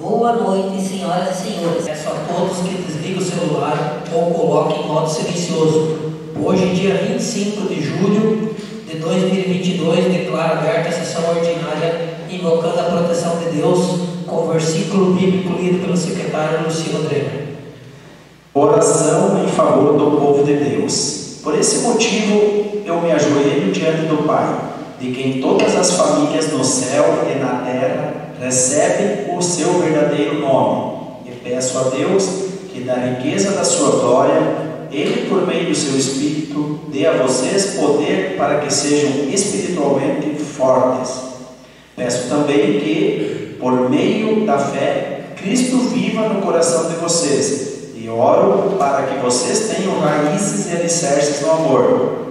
Boa noite, senhoras e senhores. Peço a todos que desliguem o celular ou coloquem em modo silencioso. Hoje, dia 25 de julho de 2022, declaro aberta a sessão ordinária, invocando a proteção de Deus, com o versículo bíblico lido pelo secretário Luciano Dremer. Oração em favor do povo de Deus. Por esse motivo, eu me ajoelho diante do Pai, de quem todas as famílias no céu e na terra recebem o seu verdadeiro nome, e peço a Deus que, da riqueza da sua glória, Ele, por meio do seu Espírito, dê a vocês poder para que sejam espiritualmente fortes. Peço também que, por meio da fé, Cristo viva no coração de vocês, e oro para que vocês tenham raízes e alicerces no amor,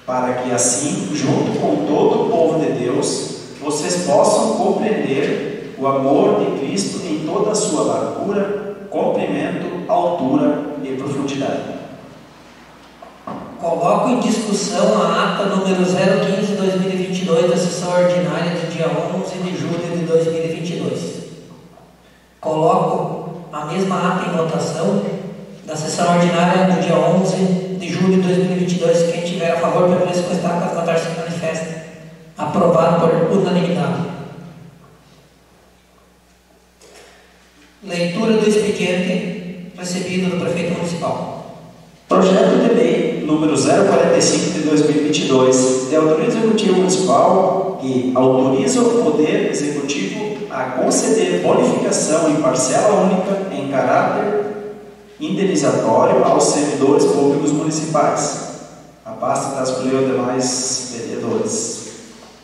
para que assim, junto com todo o povo de Deus, vocês possam compreender o amor de Cristo em toda a sua largura, comprimento, altura e profundidade. Coloco em discussão a ata número 015/2022 da sessão ordinária do dia 11 de julho de 2022. Coloco a mesma ata em votação da sessão ordinária do dia 11 de julho de 2022. Quem tiver a favor, permaneça com estaca, levantar-se e manifesta. Aprovado por unanimidade. Leitura do expediente recebido do prefeito municipal. Projeto de lei número 045 de 2022 de autoria executiva municipal que autoriza o Poder Executivo a conceder bonificação em parcela única em caráter indenizatório aos servidores públicos municipais. A pasta está disponível aos demais vereadores.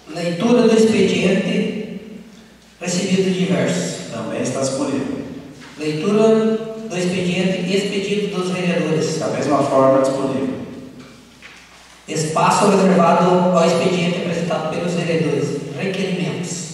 Leitura do expediente recebido de diversos. Também está disponível. Leitura do expediente expedido dos vereadores. Da mesma forma, disponível. Espaço reservado ao expediente apresentado pelos vereadores. Requerimentos.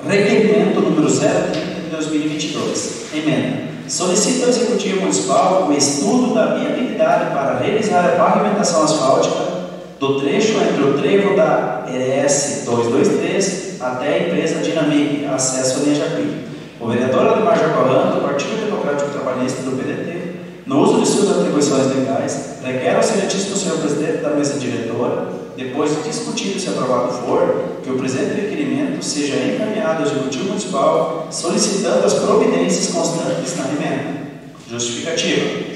Requerimento número 030 de 2022. Emenda. Solicita ao Executivo Municipal o estudo da viabilidade para realizar a pavimentação asfáltica do trecho entre o trevo da ES 223 até a empresa Dinamic, acesso a linha Jacuí. O vereador Ademar Jacoran, do Partido Democrático Trabalhista do PDT, no uso de suas atribuições legais, requer ao excelentíssimo senhor presidente da mesa diretora, depois de discutido se aprovado for, que o presente requerimento seja encaminhado ao Executivo Municipal, solicitando as providências constantes na emenda. Justificativa.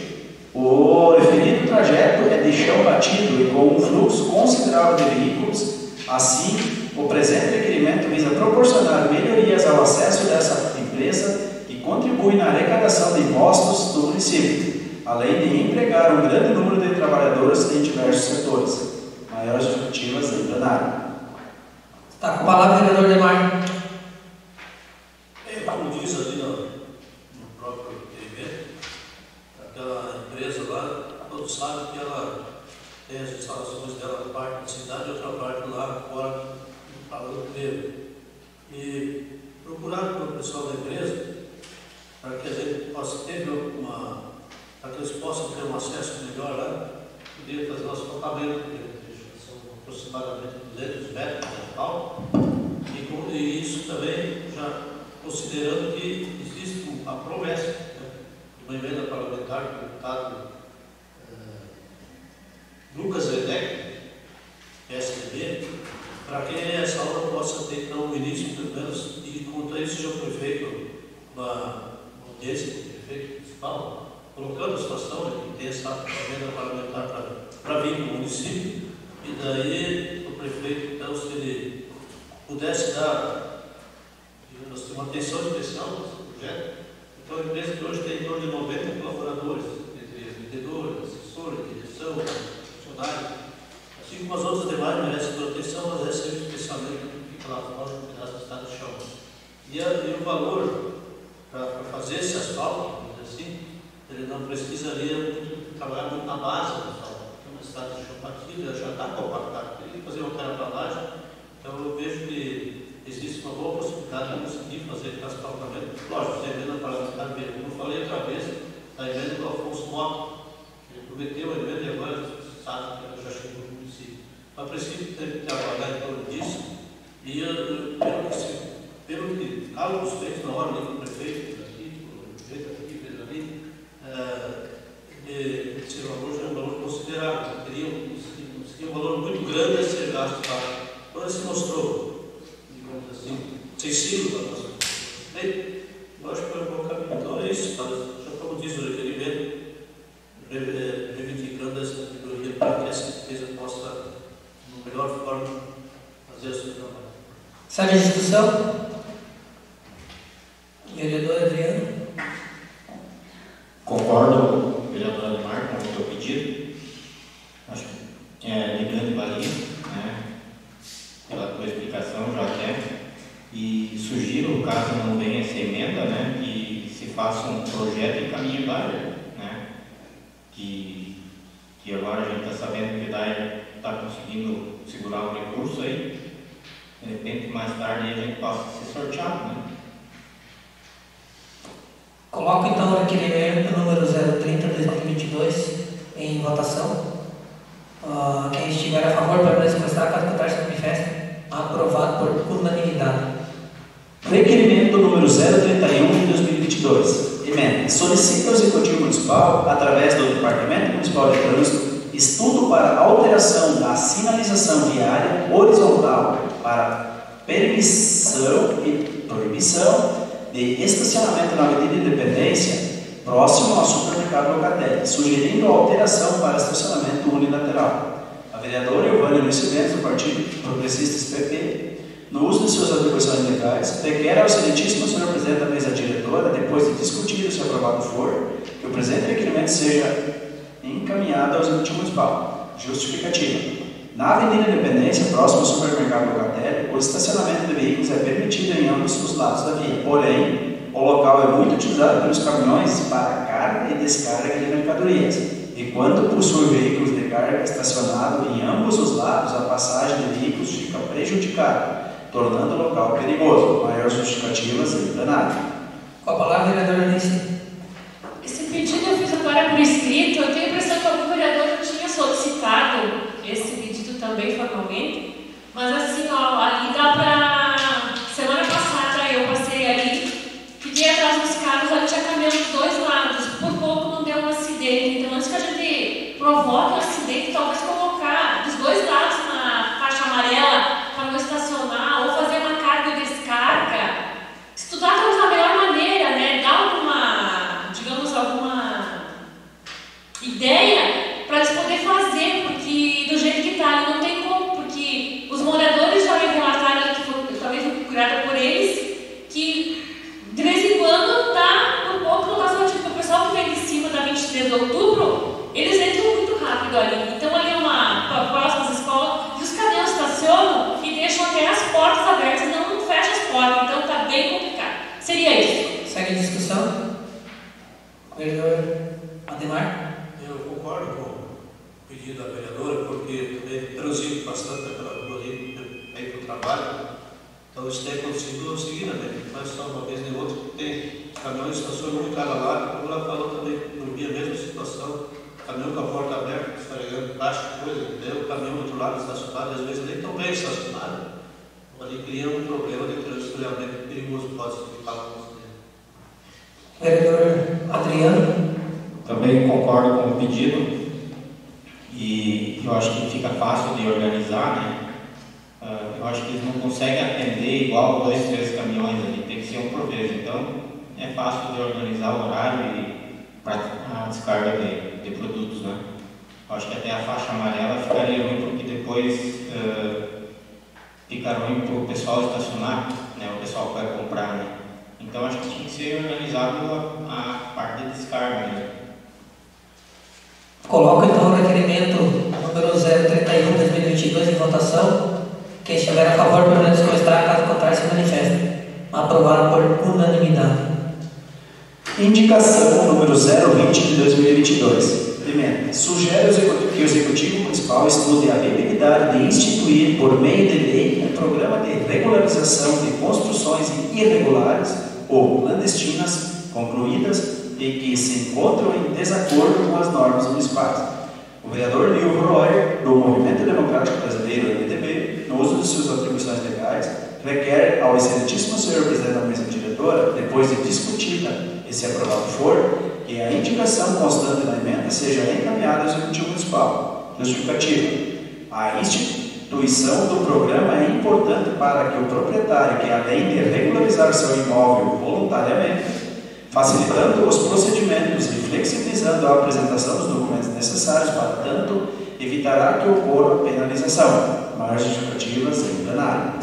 O referido trajeto é de chão batido e com um fluxo considerável de veículos. Assim, o presente requerimento visa proporcionar melhorias ao acesso dessa empresa e contribui na arrecadação de impostos do município, além de empregar um grande número de trabalhadores em diversos setores. Maiores justificativas em plenário. Está com a palavra o vereador Ademar. Como diz ali no próprio requerimento, aquela empresa lá, todos sabem que ela tem as instalações dela na parte da cidade e outra parte lá fora do trevo. E procuraram pelo pessoal da empresa para que a gente possa ter para que eles possam ter um acesso melhor lá, poder fazer o asfaltamento, que são aproximadamente 200 metros de asfalto, e isso também já considerando que existe a promessa, né, de uma emenda parlamentar do deputado Lucas Vedec, PSDB, para que essa obra possa ter então um início, pelo menos, e quanto a isso já foi feito uma audiência com o prefeito municipal, colocando a situação de que tem essa emenda parlamentar para vir para o município, e daí o prefeito, então, se ele pudesse dar, digamos assim, uma atenção especial nesse projeto. Então, a empresa que hoje tem em torno de 90 colaboradores, entre vendedores, assessores, direção, funcionários, assim como as outras demais merecem proteção, mas recebem especialmente que fica lá fora, no pedaço do estado de chão. E o valor para fazer esse asfalto, assim, ele não precisaria trabalhar muito na base do asfalto. Então, no estado de chão partido, já está compactado, teria que fazer uma terraplanagem. Então, eu vejo que existe uma boa possibilidade de conseguir fazer esse asfaltamento. Lógico, sem emenda parlamentar mesmo. Como eu falei outra vez, a emenda do Afonso Mota, ele prometeu a emenda e agora sabe que ela já chegou no município. A princípio, tem que trabalhar em torno disso, e pelo cálculos feitos na hora ali com o prefeito, fez ali, esse valor já é um valor considerável. Seria um valor muito grande a ser gasto para. Quando se mostrou, digamos assim, sensível para nós. Eu acho que foi um bom caminho. Então é isso, já como diz o requerimento, reivindicando essa melhoria para que essa empresa possa, de melhor forma, fazer o seu trabalho. Segue a discussão? Vereador Adriano. Concordo, vereador Ademar, com o seu pedido. Acho que é de grande valia, né? Pela tua explicação já até. E sugiro, caso não venha essa emenda, né, que se faça um projeto em caminho-andar, né? Que agora a gente está sabendo que está conseguindo segurar um recurso aí. De repente, mais tarde, a gente possa ser sorteado, né? Coloco então o requerimento número 030/2022 em votação. Quem estiver a favor, permaneça como está, caso contrário, se manifeste. Aprovado por unanimidade. Requerimento número 031 de 2022. Emenda. Solicita ao Executivo Municipal, através do Departamento Municipal de Trânsito, estudo para alteração da sinalização viária horizontal para permissão de estacionamento na Avenida Independência, próximo ao supermercado Locatelli, sugerindo alteração para estacionamento unilateral. A vereadora Elvânia Luiz Silvestre, do Partido Progressistas PP, no uso de suas atribuições legais, requer ao excelentíssimo senhor presidente da mesa diretora, depois de discutido se aprovado for, que o presente requerimento seja encaminhado ao Executivo Municipal. Justificativa. Na Avenida Independência, próximo ao supermercado Locatelli, o estacionamento de veículos é permitido em ambos os lados da via. Porém, o local é muito utilizado pelos caminhões para carga e descarga de mercadorias. E quando possui veículos de carga estacionado em ambos os lados, a passagem de veículos fica prejudicada, tornando o local perigoso. Maiores justificativas em plenário. Com a palavra, vereador Alice. Esse pedido eu fiz agora por escrito. Eu tenho a impressão que algum vereador tinha solicitado esse pedido também formalmente, mas assim, ali dá para... Semana passada eu passei ali, fiquei atrás dos carros, ali tinha caminhão dos dois lados, por pouco não deu um acidente. Então, antes que a gente provoque um acidente, talvez colocar dos dois lados na faixa amarela para não estacionar, ou fazer uma carga e descarga, estudar talvez a melhor maneira, né? Dar alguma, digamos, alguma ideia para eles poderem fazer, porque do jeito que está ali não tem como, porque os moradores já me relataram que foi, talvez foi procurada por eles, que de vez em quando tá por pouco no razoável, porque o pessoal que vem de cima da 23 de outubro, eles entram muito rápido ali. Então ali é uma próxima às escolas, e os caminhões estacionam e deixam até as portas abertas, não fecham as portas, então tá bem complicado. Seria isso. Segue a discussão. Vereador Ademar. Eu concordo com o pedido da vereadora, porque também transito bastante aquela rua ali para ir para o trabalho. Então isso tem acontecido seguidamente, não faz só uma vez nem outra, porque tem caminhões que estacionam um em cada lado, como ela falou também, não vi a mesma situação, caminhão com a porta aberta, descarregando caixa, coisa, o caminhão do outro lado estacionado, às vezes nem tão bem estacionado, ali cria um problema de trânsito realmente perigoso, pode significar alguns deles. Vereador Adriano. Também concordo com o pedido e eu acho que fica fácil de organizar, né? Eu acho que eles não conseguem atender igual 2, 3 caminhões ali, tem que ser um por vez. Então, é fácil de organizar o horário e para a descarga de produtos, né? Eu acho que até a faixa amarela ficaria ruim, porque depois fica ruim para o pessoal estacionar, né? O pessoal que vai comprar, né? Então, acho que tinha que ser organizado a parte de descarga, né? Coloco então o requerimento número 031/2022 em votação. Quem estiver a favor, permaneça como está, caso contrário, se manifeste. Aprovado por unanimidade. Indicação número 020 de 2022. Emenda. Sugere que o Executivo Municipal estude a viabilidade de instituir, por meio de lei, um programa de regularização de construções irregulares ou clandestinas concluídas e que se encontram em desacordo com as normas municipais. O vereador Nilvio Royer, do Movimento Democrático Brasileiro, MDB, no uso de suas atribuições legais, requer ao excelentíssimo senhor presidente da mesa diretora, depois de discutida e se aprovado for, que a indicação constante da emenda seja encaminhada ao Executivo Municipal. Justificativa. A instituição do programa é importante para que o proprietário, que além de regularizar seu imóvel voluntariamente, facilitando os procedimentos e flexibilizando a apresentação dos documentos necessários para tanto, evitará que ocorra penalização. Maiores justificativas em plenário.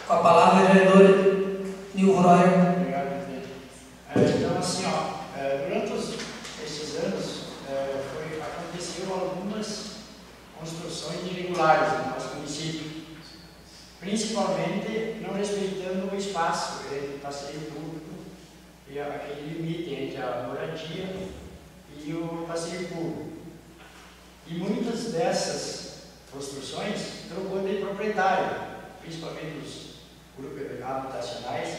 Com a palavra, vereador Nilvo Royer. Obrigado, presidente. Então, assim, durante esses anos, aconteceu algumas construções irregulares no nosso município, principalmente não respeitando o espaço, o passeio público e aquele limite entre a moradia e o passeio público. E muitas dessas construções trocou de proprietário, principalmente os grupos habitacionais,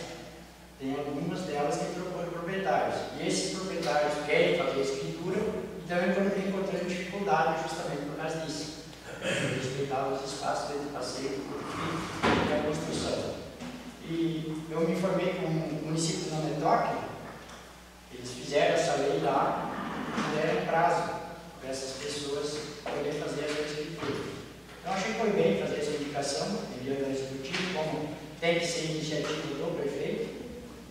tem algumas delas que trocou de proprietários. E esses proprietários querem fazer a escritura e também encontrando dificuldade justamente por causa disso. Respeitar os espaços de passeio e a construção. E eu me informei com o município de Nametoque, eles fizeram essa lei lá e deram prazo para essas pessoas poderem fazer a escritura. Então achei que foi bem fazer essa indicação, enviando ao executivo, como tem que ser iniciativa do prefeito.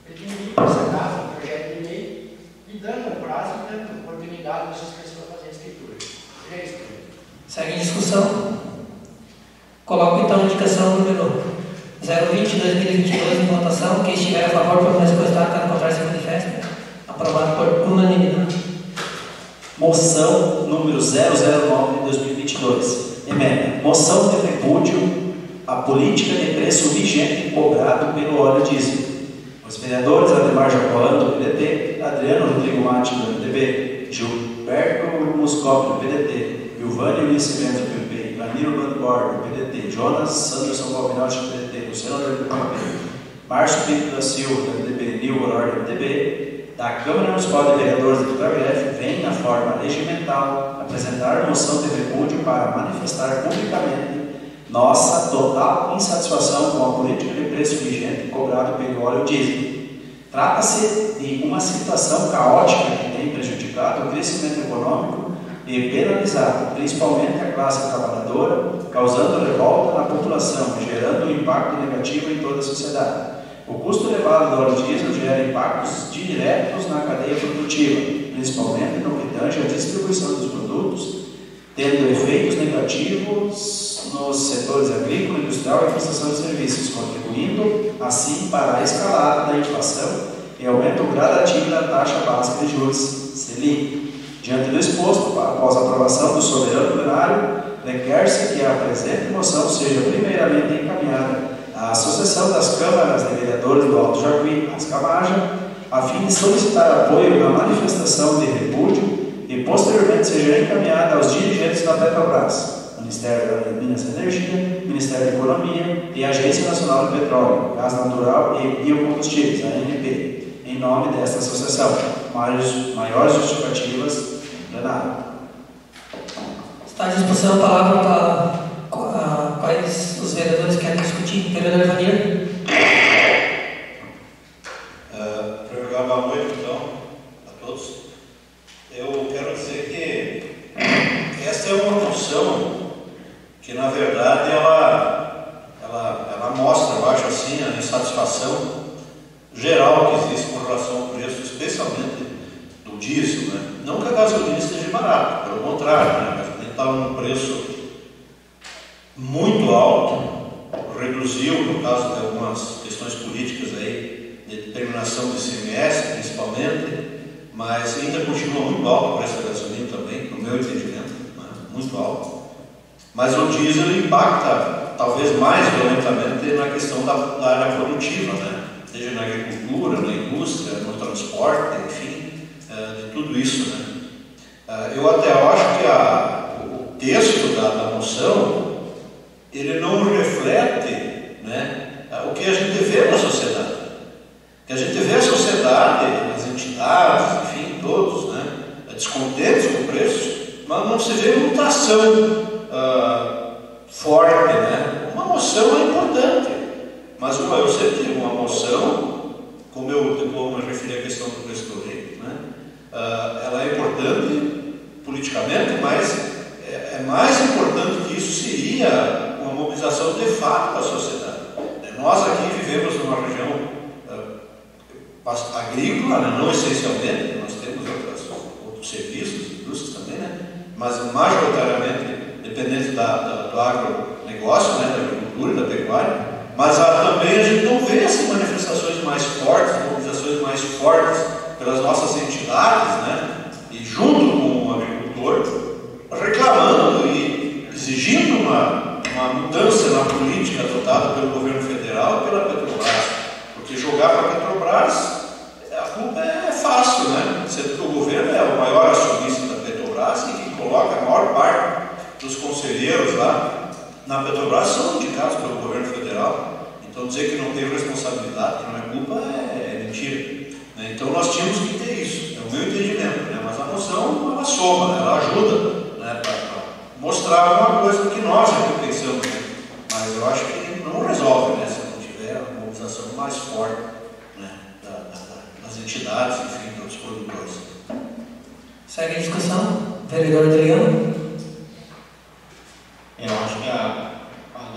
Ele tem que ir para essa casa, um projeto de lei, e dando o prazo e dando oportunidade para essas pessoas fazerem a escritura. É isso, Segue em discussão. Coloco então a indicação número 020/2022 em votação. Quem estiver a favor, permaneça com o estado, caso contrário, se manifeste. Aprovado por unanimidade. Moção número 009/2022. Emenda. Moção de repúdio à política de preço vigente cobrado pelo óleo diesel. Os vereadores Ademar Jacoano, do PDT, Adriano Rodrigo Mate, do MDB, Gilberto Muscop, do PDT, Giovanni Ulisses Mendes, do PP, Danilo Bandor, do PDT, Jonas Sanderson Balbinotti, do PDT, Luciano do PP, Márcio Pinto da Silva, do MDB, Nil Horor, do MDB, da Câmara Municipal de Vereadores do TRF, vem na forma regimental apresentar moção de repúdio para manifestar publicamente nossa total insatisfação com a política de preço vigente cobrado pelo óleo diesel. Trata-se de uma situação caótica que tem prejudicado o crescimento econômico e penalizado, principalmente a classe trabalhadora, causando revolta na população, gerando um impacto negativo em toda a sociedade. O custo elevado do óleo diesel gera impactos diretos na cadeia produtiva, principalmente no que tange a distribuição dos produtos, tendo efeitos negativos nos setores agrícola, industrial e prestação de serviços, contribuindo assim para a escalada da inflação e aumento gradativo da taxa básica de juros, Selic. Diante do exposto, após a aprovação do soberano plenário, requer-se que a presente moção seja primeiramente encaminhada à Associação das Câmaras de Vereadores do Alto Jacuí, Ascamaja, a fim de solicitar apoio na manifestação de repúdio e posteriormente seja encaminhada aos dirigentes da Petrobras, Ministério de Minas e Energia, Ministério da Economia e Agência Nacional do Petróleo, Gás Natural e Biocombustíveis, ANP, em nome desta associação. Maiores justificativas em plenário. Está à disposição a palavra para quais os vereadores querem discutir. Vereador Vanir. Para boa noite, então, a todos. Eu quero dizer que esta é uma moção que, na verdade, ela mostra, eu acho assim, a insatisfação geral que existe com relação ao preço, especialmente do diesel, né? Não que a gasolina esteja barata, pelo contrário, né? A gasolina estava num preço muito alto, reduziu, no caso de algumas questões políticas aí, de determinação do ICMS, principalmente, mas ainda continua muito alto o preço da gasolina também, no meu entendimento, né? Muito alto. Mas o diesel impacta, talvez mais violentamente, na questão da área produtiva, né? Seja na agricultura, na indústria, no transporte, enfim, de tudo isso, né? Eu até acho que o texto da moção, ele não reflete, né, o que a gente vê na sociedade. Que a gente vê a sociedade, as entidades, enfim, todos, né, descontentes com o preço, mas não se vê mutação forte, né? Uma moção é importante, mas eu sempre digo, uma moção, como eu depois me referi à questão do preço do rei, né? Ela é importante politicamente, mas é mais importante que isso seria uma mobilização de fato da sociedade. Nós aqui vivemos numa região agrícola, né? Não essencialmente, nós temos outros serviços, indústrias também, né? Mas majoritariamente dependente do agronegócio, né? Da agricultura e da pecuária, mas também a gente não vê essas manifestações mais fortes, mobilizações mais fortes pelas nossas entidades, né? E junto com o agricultor, reclamando e exigindo uma mudança na política adotada pelo governo federal e pela Petrobras, porque jogar para a Petrobras, a culpa é fácil, né? Sendo que o governo é o maior acionista da Petrobras e que coloca a maior parte dos conselheiros lá na Petrobras são indicados pelo governo federal. Então dizer que não teve responsabilidade, que não é culpa, é mentira, né? Então nós tínhamos que ter isso, é o meu entendimento, né? Mas a moção, ela soma, né? Ela ajuda, né? Para mostrar alguma coisa que nós aqui pensamos, né? Mas eu acho que não resolve, né? Se não tiver a mobilização mais forte, né? Das entidades, enfim, dos produtores. Segue a discussão. Vereador Adriano. Eu acho que a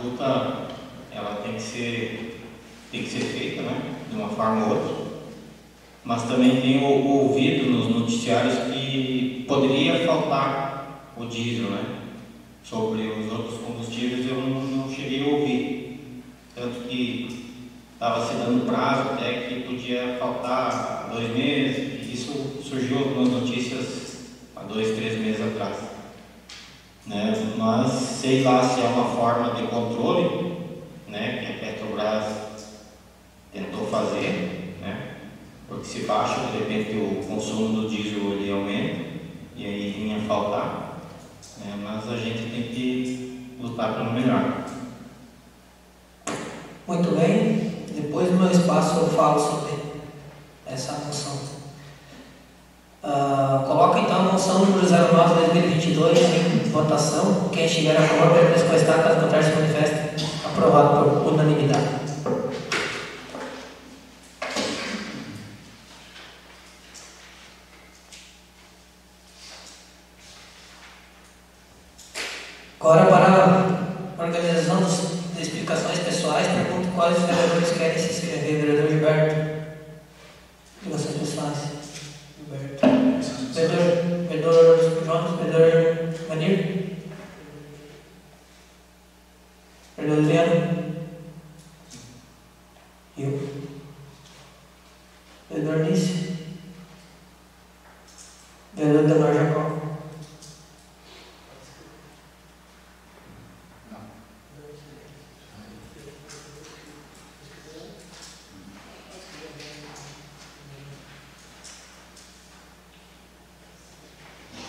luta ela tem que ser feita, né? De uma forma ou outra. Mas também tenho ouvido nos noticiários que poderia faltar o diesel, né? Sobre os outros combustíveis eu não cheguei a ouvir. Tanto que estava se dando prazo até que podia faltar 2 meses. Isso surgiu nas notícias há 2, 3 meses atrás, né? Mas sei lá se é uma forma de controle, né? Que a Petrobras tentou fazer, né? Porque se baixa, de repente o consumo do diesel ele aumenta e aí vinha a faltar, né? Mas a gente tem que lutar pelo melhor. Muito bem. Depois no meu espaço eu falo sobre essa moção. Coloca então a moção número 09/2022 em votação. Quem estiver a favor, permaneça com a estaca, caso contrário se manifeste. Aprovado por unanimidade. Agora, para a organização de explicações pessoais, pergunto quais os vereadores querem se inscrever. Vereador Gilberto. Explicações pessoais. Gilberto. Vereador Jones. Vereador Manir. Vereador Adriano. Eu. Vereador Nício. Vereador Demar Jacó.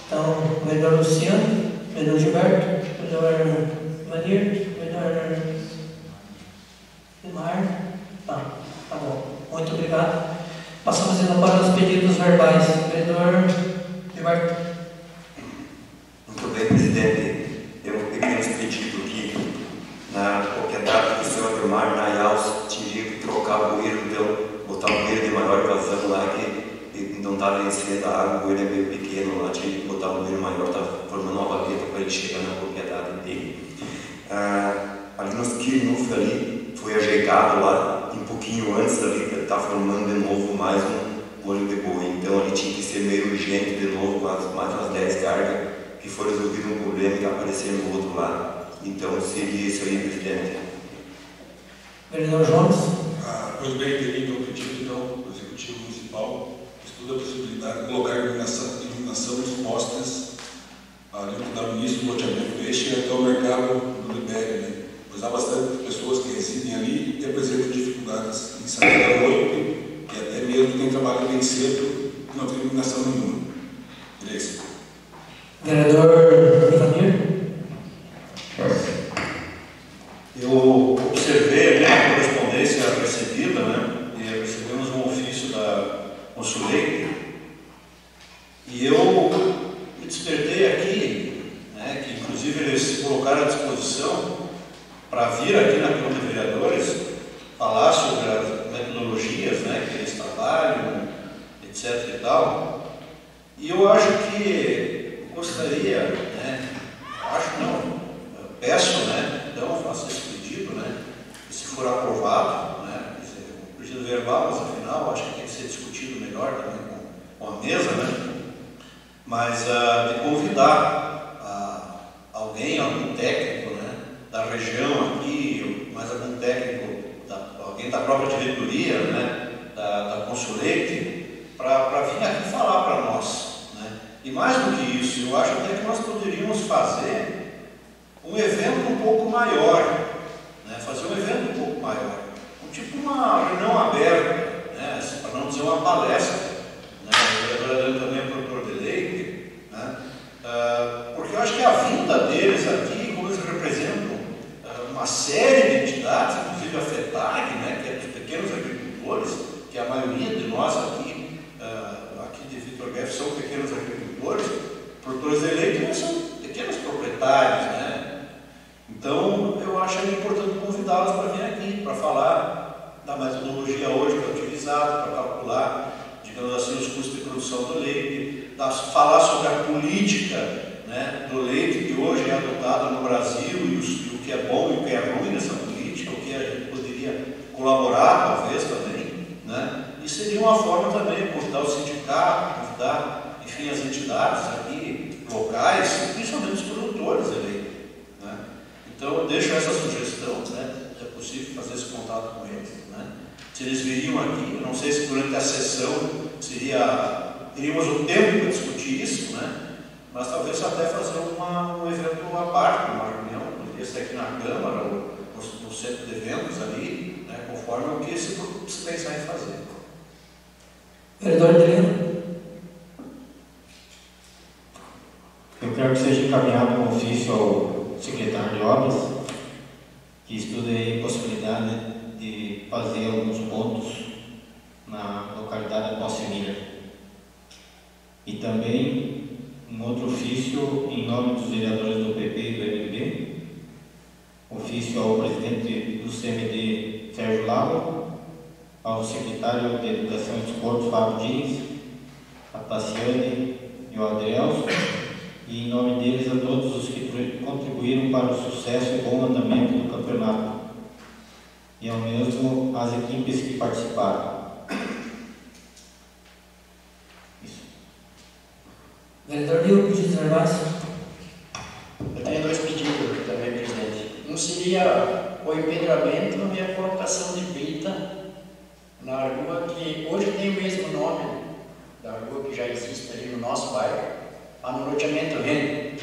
Então, vereador Luciano, vereador Gilberto, vereador Manir, vereador Demar. Tá bom. Muito obrigado. Passamos então para os pedidos verbais. Vereador Gilberto. Muito bem, presidente. Tem um pequeno pedido aqui. Na propriedade do senhor Demar, na Ials, tinha que trocar o bueiro, então, botar um bueiro de maior vazão lá, que não está vencendo a água, o bueiro é meio pequeno lá, tinha que botar um bueiro maior, está formando uma valeta para ele chegar na propriedade dele. Ali nos Quirnuf ali, foi ajeitado lá, um pouquinho antes ali, está formando de novo mais um olho de boi. Então ali tinha que ser meio urgente de novo, mais umas 10 cargas, que foi resolvido um problema que está aparecendo do outro lado. Então seria isso aí, presidente. Vereador Jones. Pois bem, teria o pedido então do Executivo Municipal estuda a possibilidade de colocar iluminação nos postes ali da ministro do loteamento este até o mercado do Libério, né? Pois há bastante pessoas que residem ali e apresentam dificuldades em sair da noite e até mesmo quem trabalha bem cedo e não tem iluminação nenhuma. Beleza. Vereador Ivanir. Eu observei a correspondência recebida, né? E recebemos um ofício da Consulei se colocaram à disposição para vir aqui na Câmara de Vereadores falar sobre as metodologias, né, que eles trabalham, etc. e tal. E eu acho que gostaria, né, eu peço, né, então faço esse pedido, né, que se for aprovado, né, um pedido verbal, mas afinal acho que tem que ser discutido melhor também com a mesa, né, mas de convidar alguém, algum técnico, né, da região aqui, mais algum técnico, alguém da própria diretoria, né, da Consulete, para vir aqui falar para nós, né. E mais do que isso, eu acho até que nós poderíamos fazer um evento um pouco maior, né, tipo uma reunião aberta, né, para não dizer uma palestra, né, a vereadora Dani também é produtor de leite, né, porque eu acho que a vinda deles aqui, como eles representam uma série de entidades, inclusive a FETAG, né, que é dos pequenos agricultores, que a maioria de nós aqui de Vitor Guedes são pequenos agricultores, produtores de leite, mas são pequenos proprietários, né? Então, eu acho importante convidá-los para vir aqui, para falar da metodologia hoje que é utilizada, para calcular, digamos assim, os custos de produção do leite, falar sobre a política, né, do leite que hoje é adotada no Brasil e o que é bom e o que é ruim nessa política, o que a gente poderia colaborar, talvez, também, né? E seria uma forma também de convidar o sindicato, convidar, enfim, as entidades aqui locais, principalmente os produtores de leite, né? Então, eu deixo essa sugestão, né, se é possível fazer esse contato com eles, né? Se eles viriam aqui, eu não sei se durante a sessão teríamos o tempo para discutir isso, né? Mas talvez até fazer um evento à parte, uma reunião, poderia ser aqui na Câmara ou no centro de eventos ali, né, conforme o que se pensar em fazer. Vereador Adriano. Eu quero que seja encaminhado um ofício ao secretário de obras, que estude a possibilidade de fazer alguns pontos na localidade de Palsemira. E também um outro ofício em nome dos vereadores do PP e do MDB, ofício ao presidente do CMD, Sérgio Lago, ao secretário de Educação e Desporto, Fábio Diniz, a Tassiane e o Adrielso, e em nome deles a todos os que contribuíram para o sucesso e bom andamento do campeonato, e ao mesmo as equipes que participaram. Vereador Nil, pedidos verbais. Eu tenho dois pedidos também, presidente. Um seria o empedramento e a colocação de brita na rua que hoje tem o mesmo nome da rua que já existe ali no nosso bairro, lá no loteamento Reno,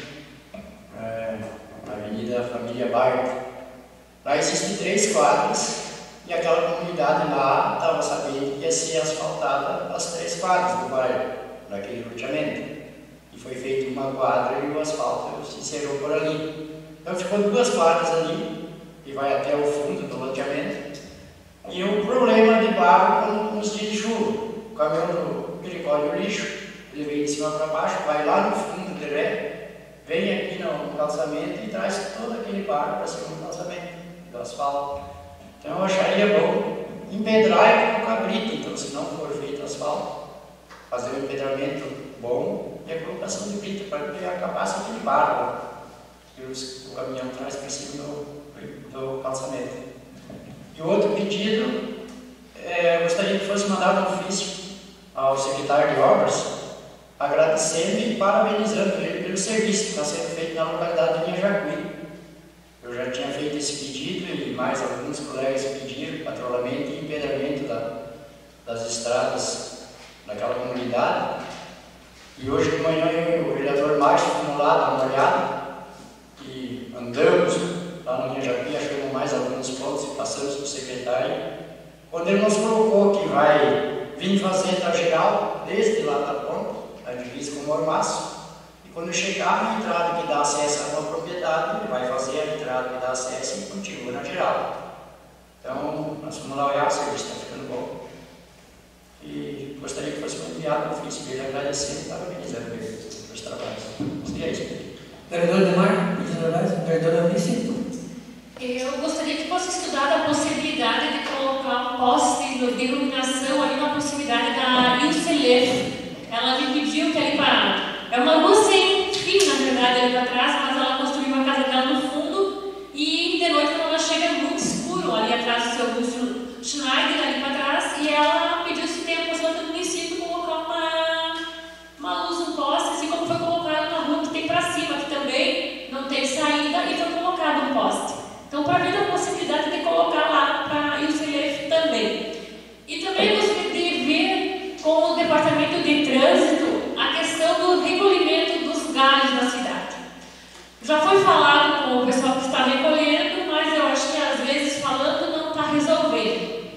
na Avenida Família Bairro. Lá existem 3 quadras e aquela comunidade lá estava sabendo que ia ser asfaltada as 3 quadras do bairro, naquele loteamento. E foi feita uma quadra e o asfalto se encerrou por ali. Então ficou 2 quadras ali, e vai até o fundo do loteamento. E o problema de barro nos dias de chuva. O caminhão ele colhe o lixo, ele vem de cima para baixo, vai lá no fundo do ré, vem aqui no calçamento e traz todo aquele barro para cima do calçamento, do asfalto. Então eu acharia bom empedrar e colocar brita, então se não for feito asfalto, fazer um empedramento bom e a colocação de brita para acabar com aquele barro que o caminhão traz para cima do calçamento. E o outro pedido, eu gostaria que fosse mandado um ofício ao secretário de obras, agradecendo e parabenizando ele pelo serviço que está sendo feito na localidade de Linha Jacuí. Eu já tinha feito esse pedido e mais alguns colegas pediram patrulhamento e empedramento das estradas daquela comunidade. E hoje de manhã eu e o vereador Márcio fomos lá dar uma olhada e andamos lá no Linha Jacuí, achamos mais alguns pontos e passamos para o secretário. Quando ele nos colocou que vai vir fazer a geral desde lá da ponta, a divisa com o Mormaço, e quando chegar na entrada que dá acesso a uma propriedade, ele vai fazer a entrada que dá acesso e continua na geral. Então, nós vamos lá olhar, o serviço está ficando bom. E gostaria que fosse enviado um ofício dele agradecendo e parabenizando ele pelos trabalhos. Seria isso. Vereador Demar, vereador Eunice. Eu gostaria que fosse estudada a possibilidade de colocar um poste de iluminação ali na proximidade da UCLF. Ela me pediu que ali para... É uma rua sem fim, na verdade, ali para trás, mas ela construiu uma casa dela no fundo e de noite, quando ela chega, é muito escuro ali atrás do seu Augusto Schneider, ali para trás, e ela pediu se tem a possibilidade do município colocar uma luz, um poste, assim como foi colocado na rua que tem para cima, que também não tem saída, e foi colocado um poste. Então, para ver a possibilidade de colocar lá para a UCLF também. E também eu gostaria de ver com o Departamento de Trânsito a questão do recolhimento dos galhos na cidade. Já foi falado com o pessoal que está recolhendo, mas eu acho que às vezes falando não está resolvendo.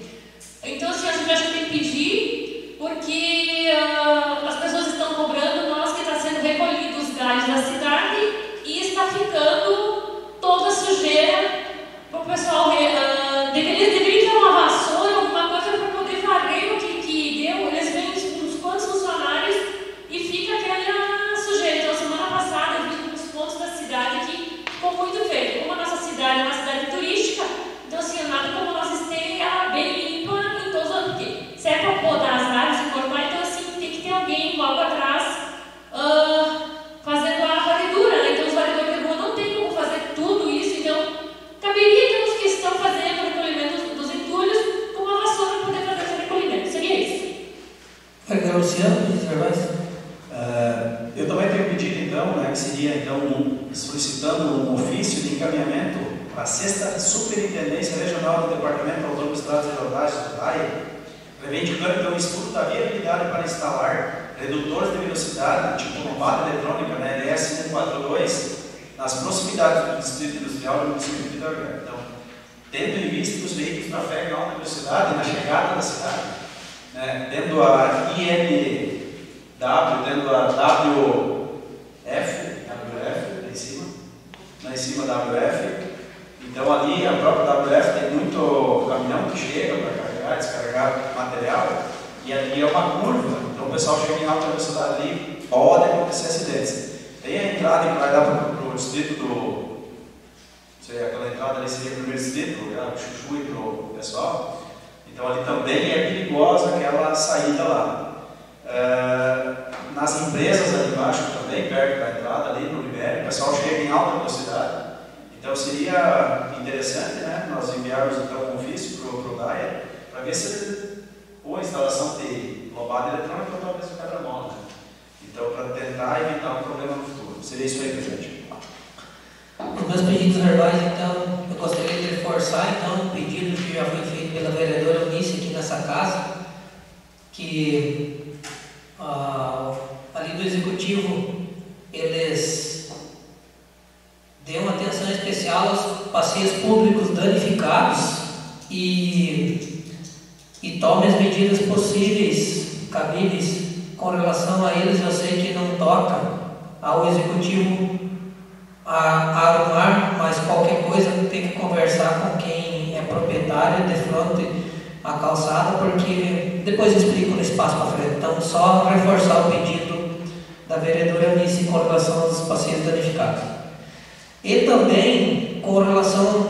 Então, se a gente acha que tem que pedir, porque as pessoas estão cobrando nós que está sendo recolhido os galhos da cidade e está ficando toda a sujeira para o pessoal. Eles deveriam ter uma vassoura, alguma coisa para poder varrer o que deu. Eles vêm uns quantos funcionários e fica aquela sujeira. Então, semana passada eu vi uns pontos da cidade que ficou muito feio. Como a nossa cidade é uma cidade turística, então assim, nada como nós esteja bem limpa em todos os anos. Porque se é para podar as árvores e cortar, então assim, tem que ter alguém logo atrás fazendo a varredura, né? Então os varredores de rua não tem como fazer tudo isso, então caberia ter os que estão fazendo o recolhimento dos entulhos com uma vassoura para poder fazer esse recolhimento. Seria isso. Vereador Luciano, eu também tenho pedido, então, né, que seria, então, solicitando um ofício de encaminhamento para a 6ª Superintendência Regional do Departamento Autônomo de Estradas e Rodagens do DAE, reivindicando, então, o estudo da viabilidade para instalar redutores de velocidade, tipo lombada eletrônica, na LS 142, nas proximidades do Distrito Industrial do município de Vitória. Então, tendo em vista que os veículos trafegam em alta velocidade na chegada da cidade, né, tendo a INW, tendo a WF lá em cima WF, então ali a própria WF tem muito caminhão que chega para carregar, descarregar material, e ali é uma curva, então o pessoal chega em alta velocidade ali, pode acontecer acidentes. Tem a entrada que vai dar para o distrito do... Sei, aquela entrada ali seria o primeiro distrito, o Chuchu e para o pessoal. Então ali também é perigosa aquela saída lá. Nas empresas ali embaixo também, perto da entrada ali no Libério, o pessoal chega em alta velocidade. Então seria interessante, né, nós enviarmos então um ofício para o DAE para ver se ou a instalação de lombada eletrônica ou talvez o quebra-mola. Então, para tentar evitar um problema no futuro. Seria isso aí, presidente. Os meus pedidos verbais, então, eu gostaria de reforçar, então, um pedido que já foi feito pela vereadora Eunice aqui nessa casa, que ali do Executivo, eles dêem uma atenção especial aos passeios públicos danificados e tomem as medidas possíveis, cabíveis, com relação a eles. Eu sei que não toca ao Executivo a arrumar, mas qualquer coisa tem que conversar com quem é proprietário de fronte à calçada, porque depois eu explico no espaço para frente. Então, só reforçar o pedido da vereadora Eunice com relação aos passeios danificados. E também com relação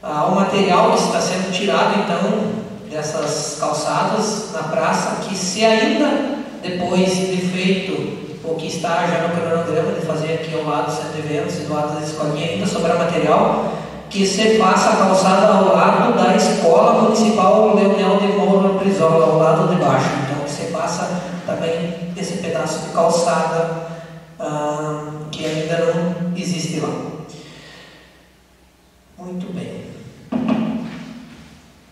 ao material que está sendo tirado, então, dessas calçadas na praça, que se ainda depois de feito o que está já no cronograma de fazer aqui ao lado do centro de eventos e do lado da escolinha, ainda sobrar material, que se faça a calçada ao lado da Escola Municipal Leonel de Moura Brizola, ao lado de baixo. Então, que se passa também esse pedaço de calçada que ainda não existe lá. Muito bem.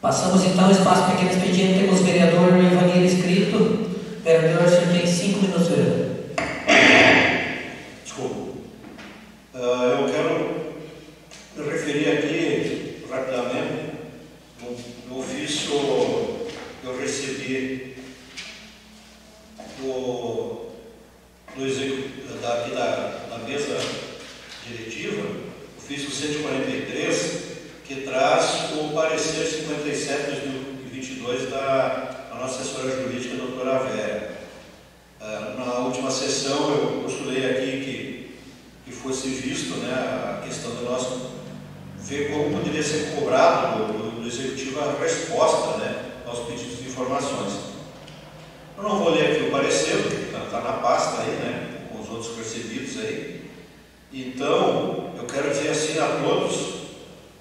Passamos então ao espaço pequeno expediente. Temos o vereador Ivanir inscrito. Vereador, o senhor tem 5 minutos, vereador. Desculpa. Eu quero referir aqui rapidamente no ofício que eu recebi da mesa diretiva, ofício 143, que traz o parecer 57 de 2022 da nossa assessora jurídica, doutora Vera. Na última sessão eu postulei aqui que fosse fosse visto, né, a questão de nós ver como poderia ser cobrado do Executivo a resposta, né, aos pedidos de informações. Eu não vou ler aqui o parecer, está na pasta aí, né, com os outros recebidos aí. Então, eu quero dizer assim a todos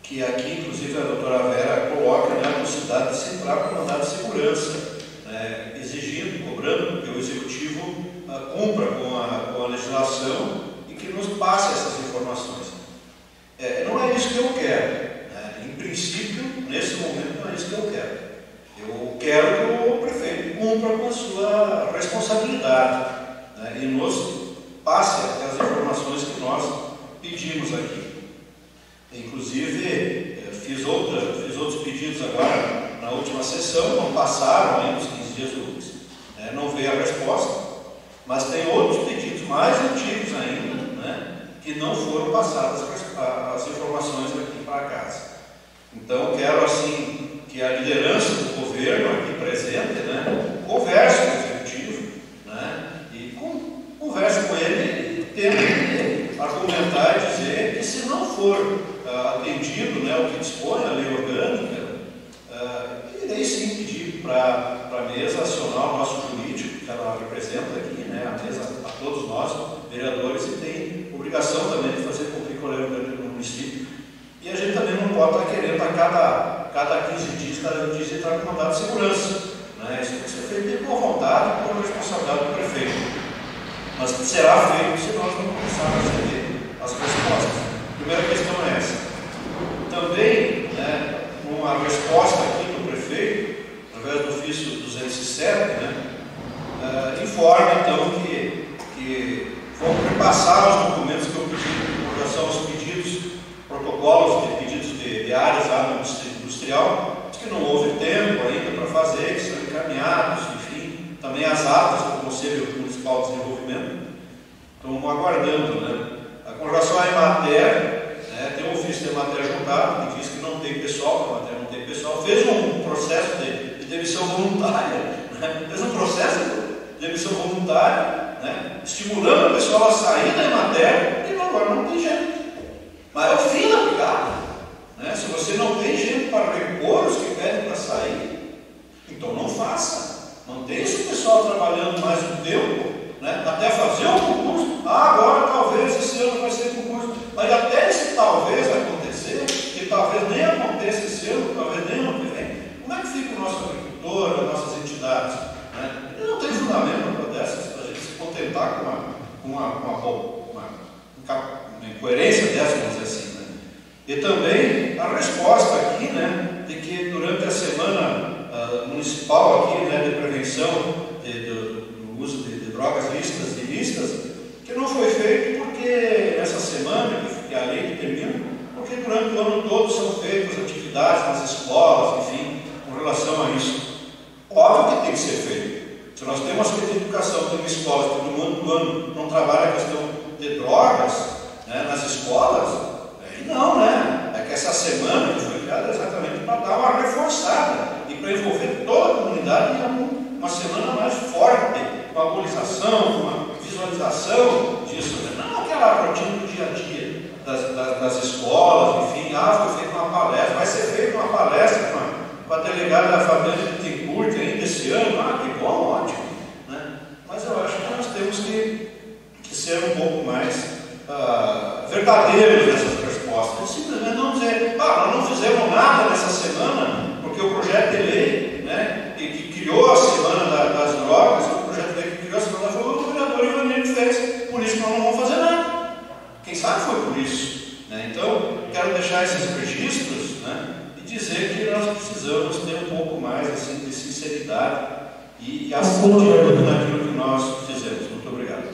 que aqui, inclusive, a doutora Vera coloca, né, a necessidade de se entrar com mandado de segurança, né, exigindo, cobrando que o Executivo cumpra com a legislação e que nos passe essas informações. Não é isso que eu quero. Né? Em princípio, nesse momento, não é isso que eu quero. Eu quero que o prefeito cumpra com a sua responsabilidade, né, e nos passe as informações que nós pedimos aqui. Inclusive, fiz outros pedidos agora na última sessão, não passaram ainda os 15 dias úteis, né, não veio a resposta, mas tem outros pedidos mais antigos ainda, né, que não foram passadas as informações aqui para casa. Então, quero assim que a liderança do governo aqui presente, né, converse com o Executivo, né, e converse com ele, tente argumentar e dizer que se não for atendido, né, o que dispõe a lei orgânica, irei sim pedir para a mesa acionar o nosso jurídico, que ela representa aqui, né, a mesa, a todos nós, vereadores, e tem obrigação também de fazer cumprir com a lei orgânica do município. E a gente também não pode estar querendo a cada 15 dias, entrar com mandado de segurança. Né? Isso tem que ser feito de boa vontade, com a responsabilidade do prefeito. Mas será feito se nós não começarmos a receber as respostas. A primeira questão é essa. Também, né, uma resposta aqui do prefeito, através do ofício 207, né, informa então que vão repassar os documentos que eu pedi com relação aos pedidos, protocolos de pedidos de áreas lá no Distrito Industrial, que não houve tempo ainda para fazer, que são encaminhados, enfim, também as atas do Conselho Municipal de Desenvolvimento. Estamos aguardando, né? Com relação à Emater, né, tem um ofício da Emater juntado, que diz que não tem pessoal, que a Emater não tem pessoal, fez um processo de demissão voluntária, né? Fez um processo de demissão voluntária, né, estimulando o pessoal a sair da Emater, e agora não tem gente. Mas é o fim da picada, né? Se você não tem gente para repor os que pedem para sair, então não faça. Mantenha esse pessoal trabalhando mais um tempo, né, até fazer um concurso. Agora talvez esse ano vai ser concurso, mas até esse talvez acontecer, que talvez nem aconteça esse ano, talvez nem ano que vem, como é que fica o nosso agricultor, as nossas entidades? Né? Não tem fundamento para a gente se contentar com uma incoerência dessa, vamos dizer assim. Né? E também a resposta aqui, né, de que durante a semana municipal aqui, né, de prevenção do uso de drogas lícitas e ilícitas, que não foi feito porque nessa semana, que a lei determina, porque durante o ano todo são feitas atividades nas escolas, enfim, com relação a isso. Óbvio que tem que ser feito. Se nós temos uma secretaria de educação, tem uma escola que no ano não trabalha a questão de drogas, né, nas escolas, aí não, né? É que essa semana que foi criada exatamente para dar uma reforçada e para envolver toda a comunidade em uma semana mais forte, uma mobilização, uma visualização disso, né? Não aquela rotina do dia a dia das escolas, enfim, foi feita uma palestra, vai ser feita uma palestra com a delegada da Fabiana Bittencourt ainda esse ano, que bom, ótimo, né? Mas eu acho que nós temos que ser um pouco mais verdadeiros nessas respostas. Simplesmente não dizer, nós não fizemos nada nessa semana, porque o projeto de lei, né, que criou a Semana das Drogas, o projeto de lei que criou a Semana foi o vereador Ivanir que fez, por isso que nós não vamos fazer nada. Quem sabe foi por isso. Né? Então, quero deixar esses registros, né, e dizer que nós precisamos ter um pouco mais assim, de sinceridade e ação naquilo que nós fizemos. Muito obrigado.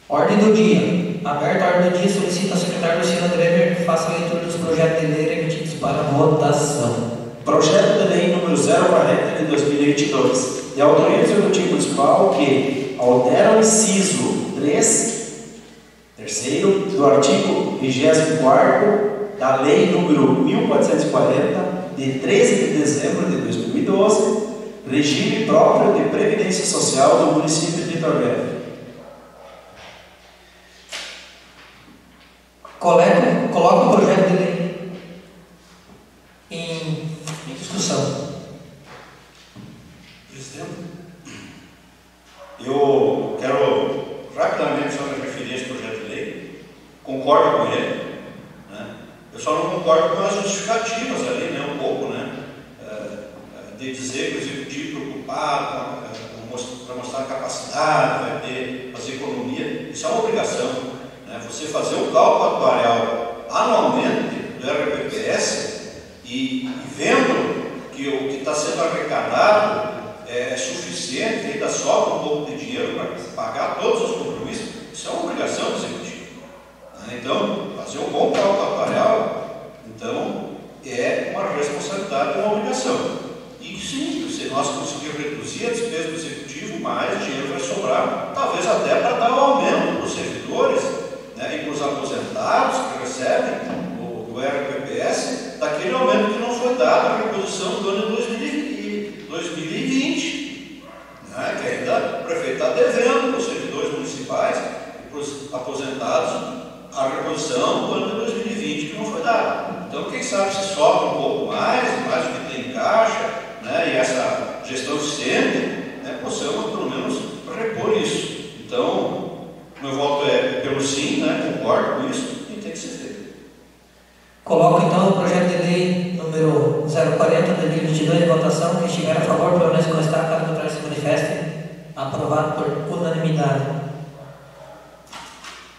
Ordem do dia. Aberta a ordem do dia, solicita ao secretário Luciano Dremer que faça a leitura dos projetos de lei remetidos para votação. Projeto de lei número 040 de 2022, de autoria do Executivo Municipal, que altera o inciso 3º do artigo 24º da Lei número 1440, de 13 de dezembro de 2012, regime próprio de previdência social do município de Torvelo. Coloca o projeto de lei em discussão. Presidente, eu quero rapidamente só me referir a esse projeto de lei. Concordo com ele, né? Eu só não concordo com as justificativas ali, né, um pouco, né, de dizer que o executivo preocupado para mostrar a capacidade, vai fazer economia. Isso é uma obrigação, né? Você fazer o cálculo atuarial anualmente do RPPS e vendo que o que está sendo arrecadado é suficiente, ainda sobra um pouco de dinheiro para pagar todos os compromissos, isso é uma obrigação do executivo, né? Então, fazer um bom cálculo atuarial, então, é uma responsabilidade e uma obrigação. E sim, se nós conseguirmos reduzir a despesa do executivo, mais dinheiro vai sobrar, talvez até para dar um aumento para os servidores, né, e para os aposentados que recebem o RPPS, daquele aumento que não foi dado na reposição do ano de 2020, né, que ainda o prefeito está devendo para os servidores municipais e para os aposentados a reposição do ano de 2020 que não foi dada. Então, quem sabe se sobra um pouco mais do que tem em caixa, né, e essa gestão eficiente, né, possamos pelo menos repor isso. Então, meu voto é pelo sim, né, concordo com isso e tem que ser feito. Coloco então o projeto de lei número 040 de 2022 em votação. Quem estiver a favor, permaneça como está, caso contrário se manifeste. Aprovado por unanimidade.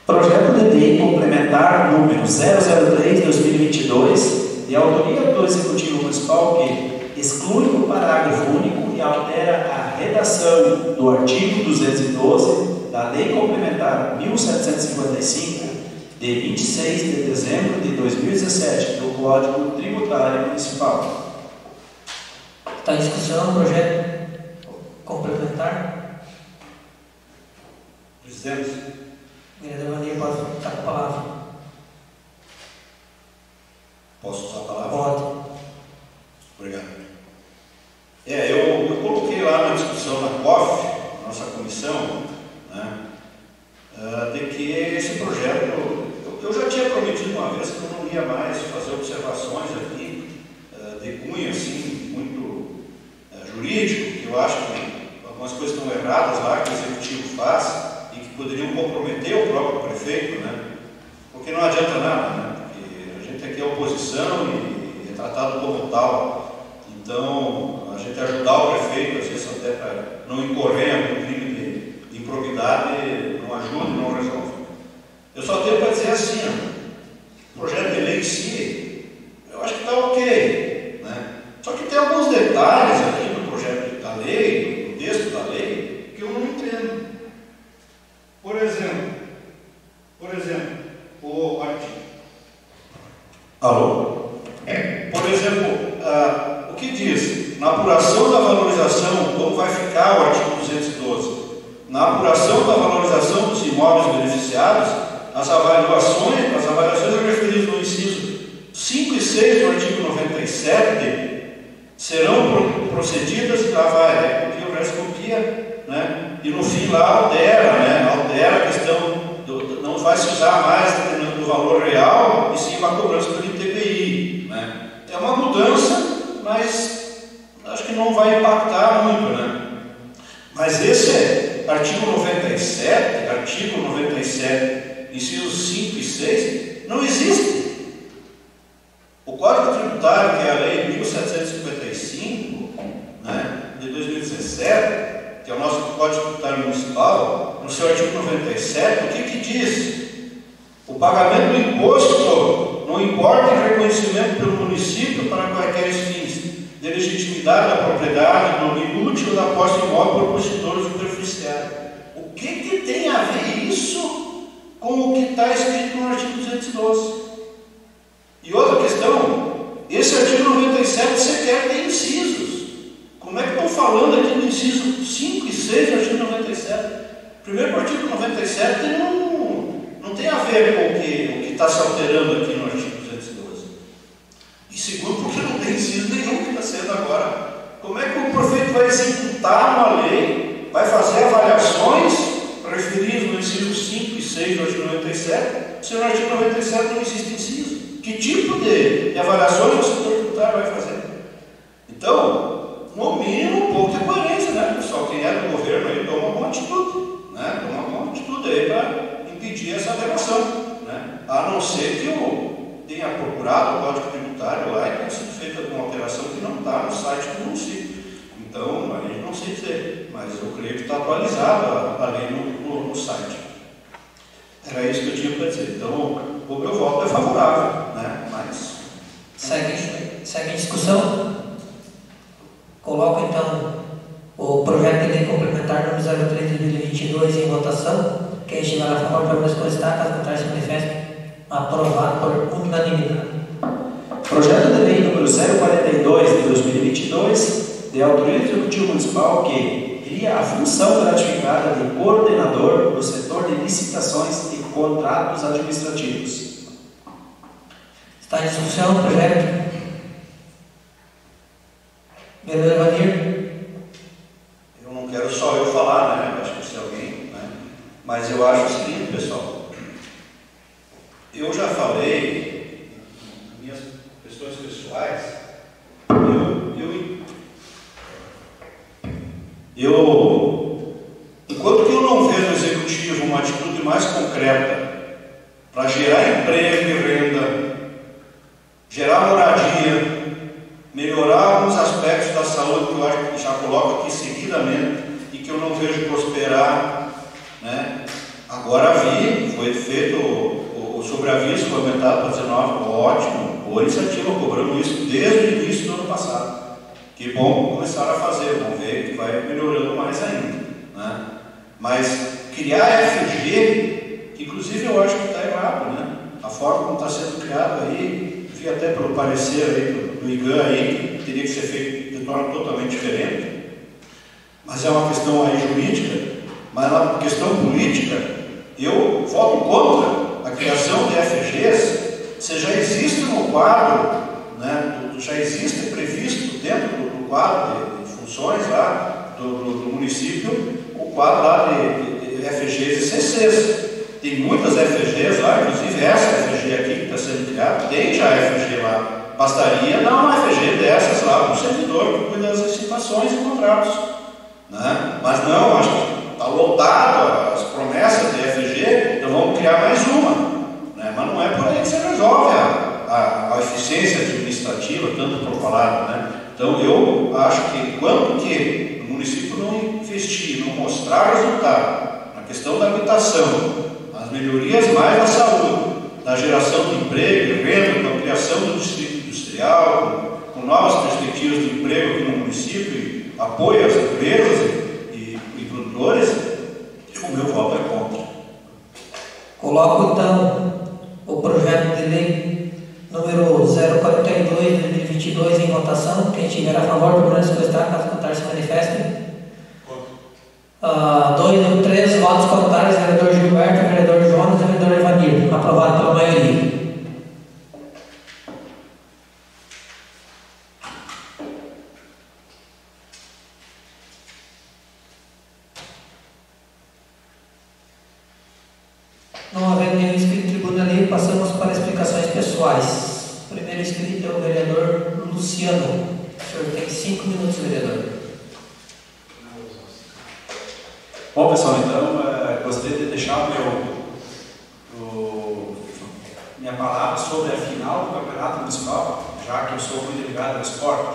Projeto de lei complementar número 003/2022, de autoria do Executivo Municipal, que exclui o parágrafo único e altera a redação do artigo 212 da Lei Complementar 1755, de 26 de dezembro de 2017, do Código Tributário Municipal. Está em discussão o projeto complementar? Presidente. Vereador Vanir, pode estar com a palavra. Posso usar a palavra? Pode. Obrigado. Eu coloquei lá na discussão na COF, nossa comissão, né, de que esse projeto, eu já tinha prometido uma vez que eu não ia mais fazer observações aqui, de cunho assim, muito jurídico, que eu acho que algumas coisas estão erradas lá que o executivo faz e que poderiam comprometer o próprio prefeito, né, porque não adianta nada, né, porque a gente aqui é oposição e é tratado como tal. Então, a gente ajudar o prefeito, às vezes até para não incorrer em algum crime de improbidade, não ajuda e não resolve. Eu só tenho para dizer assim, o projeto de lei em si, eu acho que está ok, né? Só que tem alguns detalhes aqui no projeto da lei, no texto da lei, que eu não entendo. Por exemplo, o artigo. Alô? Por exemplo, o que diz? Na apuração da valorização, como vai ficar o artigo 212? Na apuração da valorização dos imóveis beneficiados, as avaliações referidas no inciso 5 e 6 do artigo 97 serão procedidas, porque o resto copia, né? E no fim lá altera a questão, não vai se usar mais do valor real, e sim uma cobrança pelo ITBI, né? É uma mudança, mas acho que não vai impactar muito, né? Mas esse artigo 97, incisos 5 e 6, não existe. O Código Tributário, que é a Lei 1755, né, de 2017, que é o nosso Código Tributário Municipal, no seu artigo 97, o que diz? O pagamento do imposto não importa em reconhecimento pelo município para quaisquer fins de legitimidade da propriedade, do domínio útil da posse de imóvel por possuidores superficiais. O que tem a ver isso com o que está escrito no artigo 212? E outra questão, esse artigo 97 sequer tem incisos. Como é que estão falando aqui do inciso 5 e 6 do artigo 97? Primeiro, o artigo 97 não tem a ver com o que está se alterando aqui no artigo 212. E segundo, porque não tem inciso nenhum que está sendo agora. Como é que o prefeito vai executar uma lei, vai fazer avaliações referidas no inciso 5 e 6 6 de 97, se no artigo 97 não existe inciso. Que tipo de avaliação o setor tributário vai fazer? Então, no mínimo, um pouco de coerência, né, pessoal? Quem é do governo aí toma uma atitude, né? Toma uma atitude aí para impedir essa alteração, né? A não ser que eu tenha procurado o Código Tributário lá e tenha sido feita alguma alteração que não está no site do município. Então, a gente não sei dizer, mas eu creio que está atualizado a lei no site. Era isso que eu tinha para dizer. Então, o meu voto é favorável, né? Mas... Segue a discussão. Coloco então o projeto de lei complementar número 03 de 2022 em votação. Quem estiver a favor, permaneça como está. Caso contrário, se manifeste. Aprovado por unanimidade. Projeto de lei número 042 de 2022 de autoria do Executivo Municipal que cria a função gratificada de coordenador do setor de licitações e contratos administrativos. Está em discussão o projeto. Vereador Vanir. Eu não quero só eu falar, né? Eu acho que se alguém, né? Mas eu acho o seguinte, pessoal. Eu já falei, nas minhas questões pessoais, enquanto que eu não vejo no Executivo uma atitude mais concreta para gerar emprego e renda, gerar moradia, melhorar alguns aspectos da saúde que eu acho que já coloco aqui seguidamente e que eu não vejo prosperar, né? Agora foi feito o sobreaviso, foi aumentado para 19, ótimo, boa iniciativa, cobramos isso desde o início do ano passado. Que bom começar a fazer, vamos ver que vai melhorando mais ainda, né? Mas criar a FG, que inclusive eu acho que está errado, né? A forma como está sendo criado aí, vi até pelo parecer aí do IGAN aí, que teria que ser feito de forma totalmente diferente, mas é uma questão aí jurídica, mas na questão política, eu voto contra a criação de FGs, se já existe no quadro, né, já existe previsto dentro do quadro de funções lá do município, o quadro lá de FGs e CCs. Tem muitas FGs lá, inclusive essa FG aqui que está sendo criada, tem já FG lá. Bastaria dar uma FG dessas lá para o servidor que cuida das licitações e contratos, né? Mas não, acho que está lotado as promessas de FG, então vamos criar mais uma, né? Mas não é por aí que você resolve a eficiência administrativa, tanto propalada, né? Então eu acho que enquanto que o município não investir, não mostrar resultado na questão da habitação, as melhorias mais na saúde, na geração de emprego e renda, na criação do distrito industrial, com novas perspectivas de emprego aqui no município, e apoio às empresas e produtores, o meu voto é contra. Coloco então o projeto de lei número 042 de 2022 em votação. Quem estiver a favor, permaneça como está. Caso contrário, se manifestem. 3 votos contrários, vereador Gilberto, vereador Jonas e vereador Evanir. Aprovado pela maioria. Não havendo nenhum inscrito em tribuna livre, passamos para explicações pessoais. O primeiro inscrito é o vereador Luciano. O senhor tem 5 minutos, vereador. Bom, pessoal, então, gostaria de deixar minha palavra sobre a final do Campeonato Municipal, já que eu sou muito ligado ao esporte.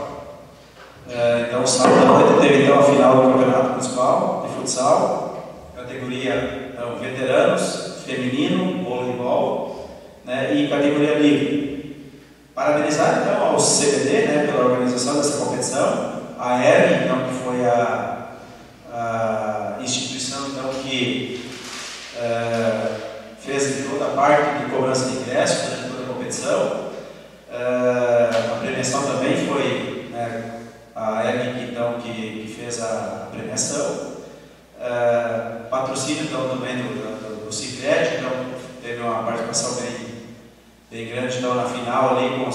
Então, sábado à noite teve então, a final do Campeonato Municipal de futsal, categoria então, veteranos, feminino, voleibol, né, e categoria livre. Parabenizar então ao CBD, né, pela organização dessa competição, a ERG, então, que foi a instituição então, que fez toda a parte de cobrança de ingresso durante toda a competição. A premiação também foi, né, a ERG então, que fez a premiação. Patrocínio então, também do Cicred, então teve uma participação bem grande então, na final ali com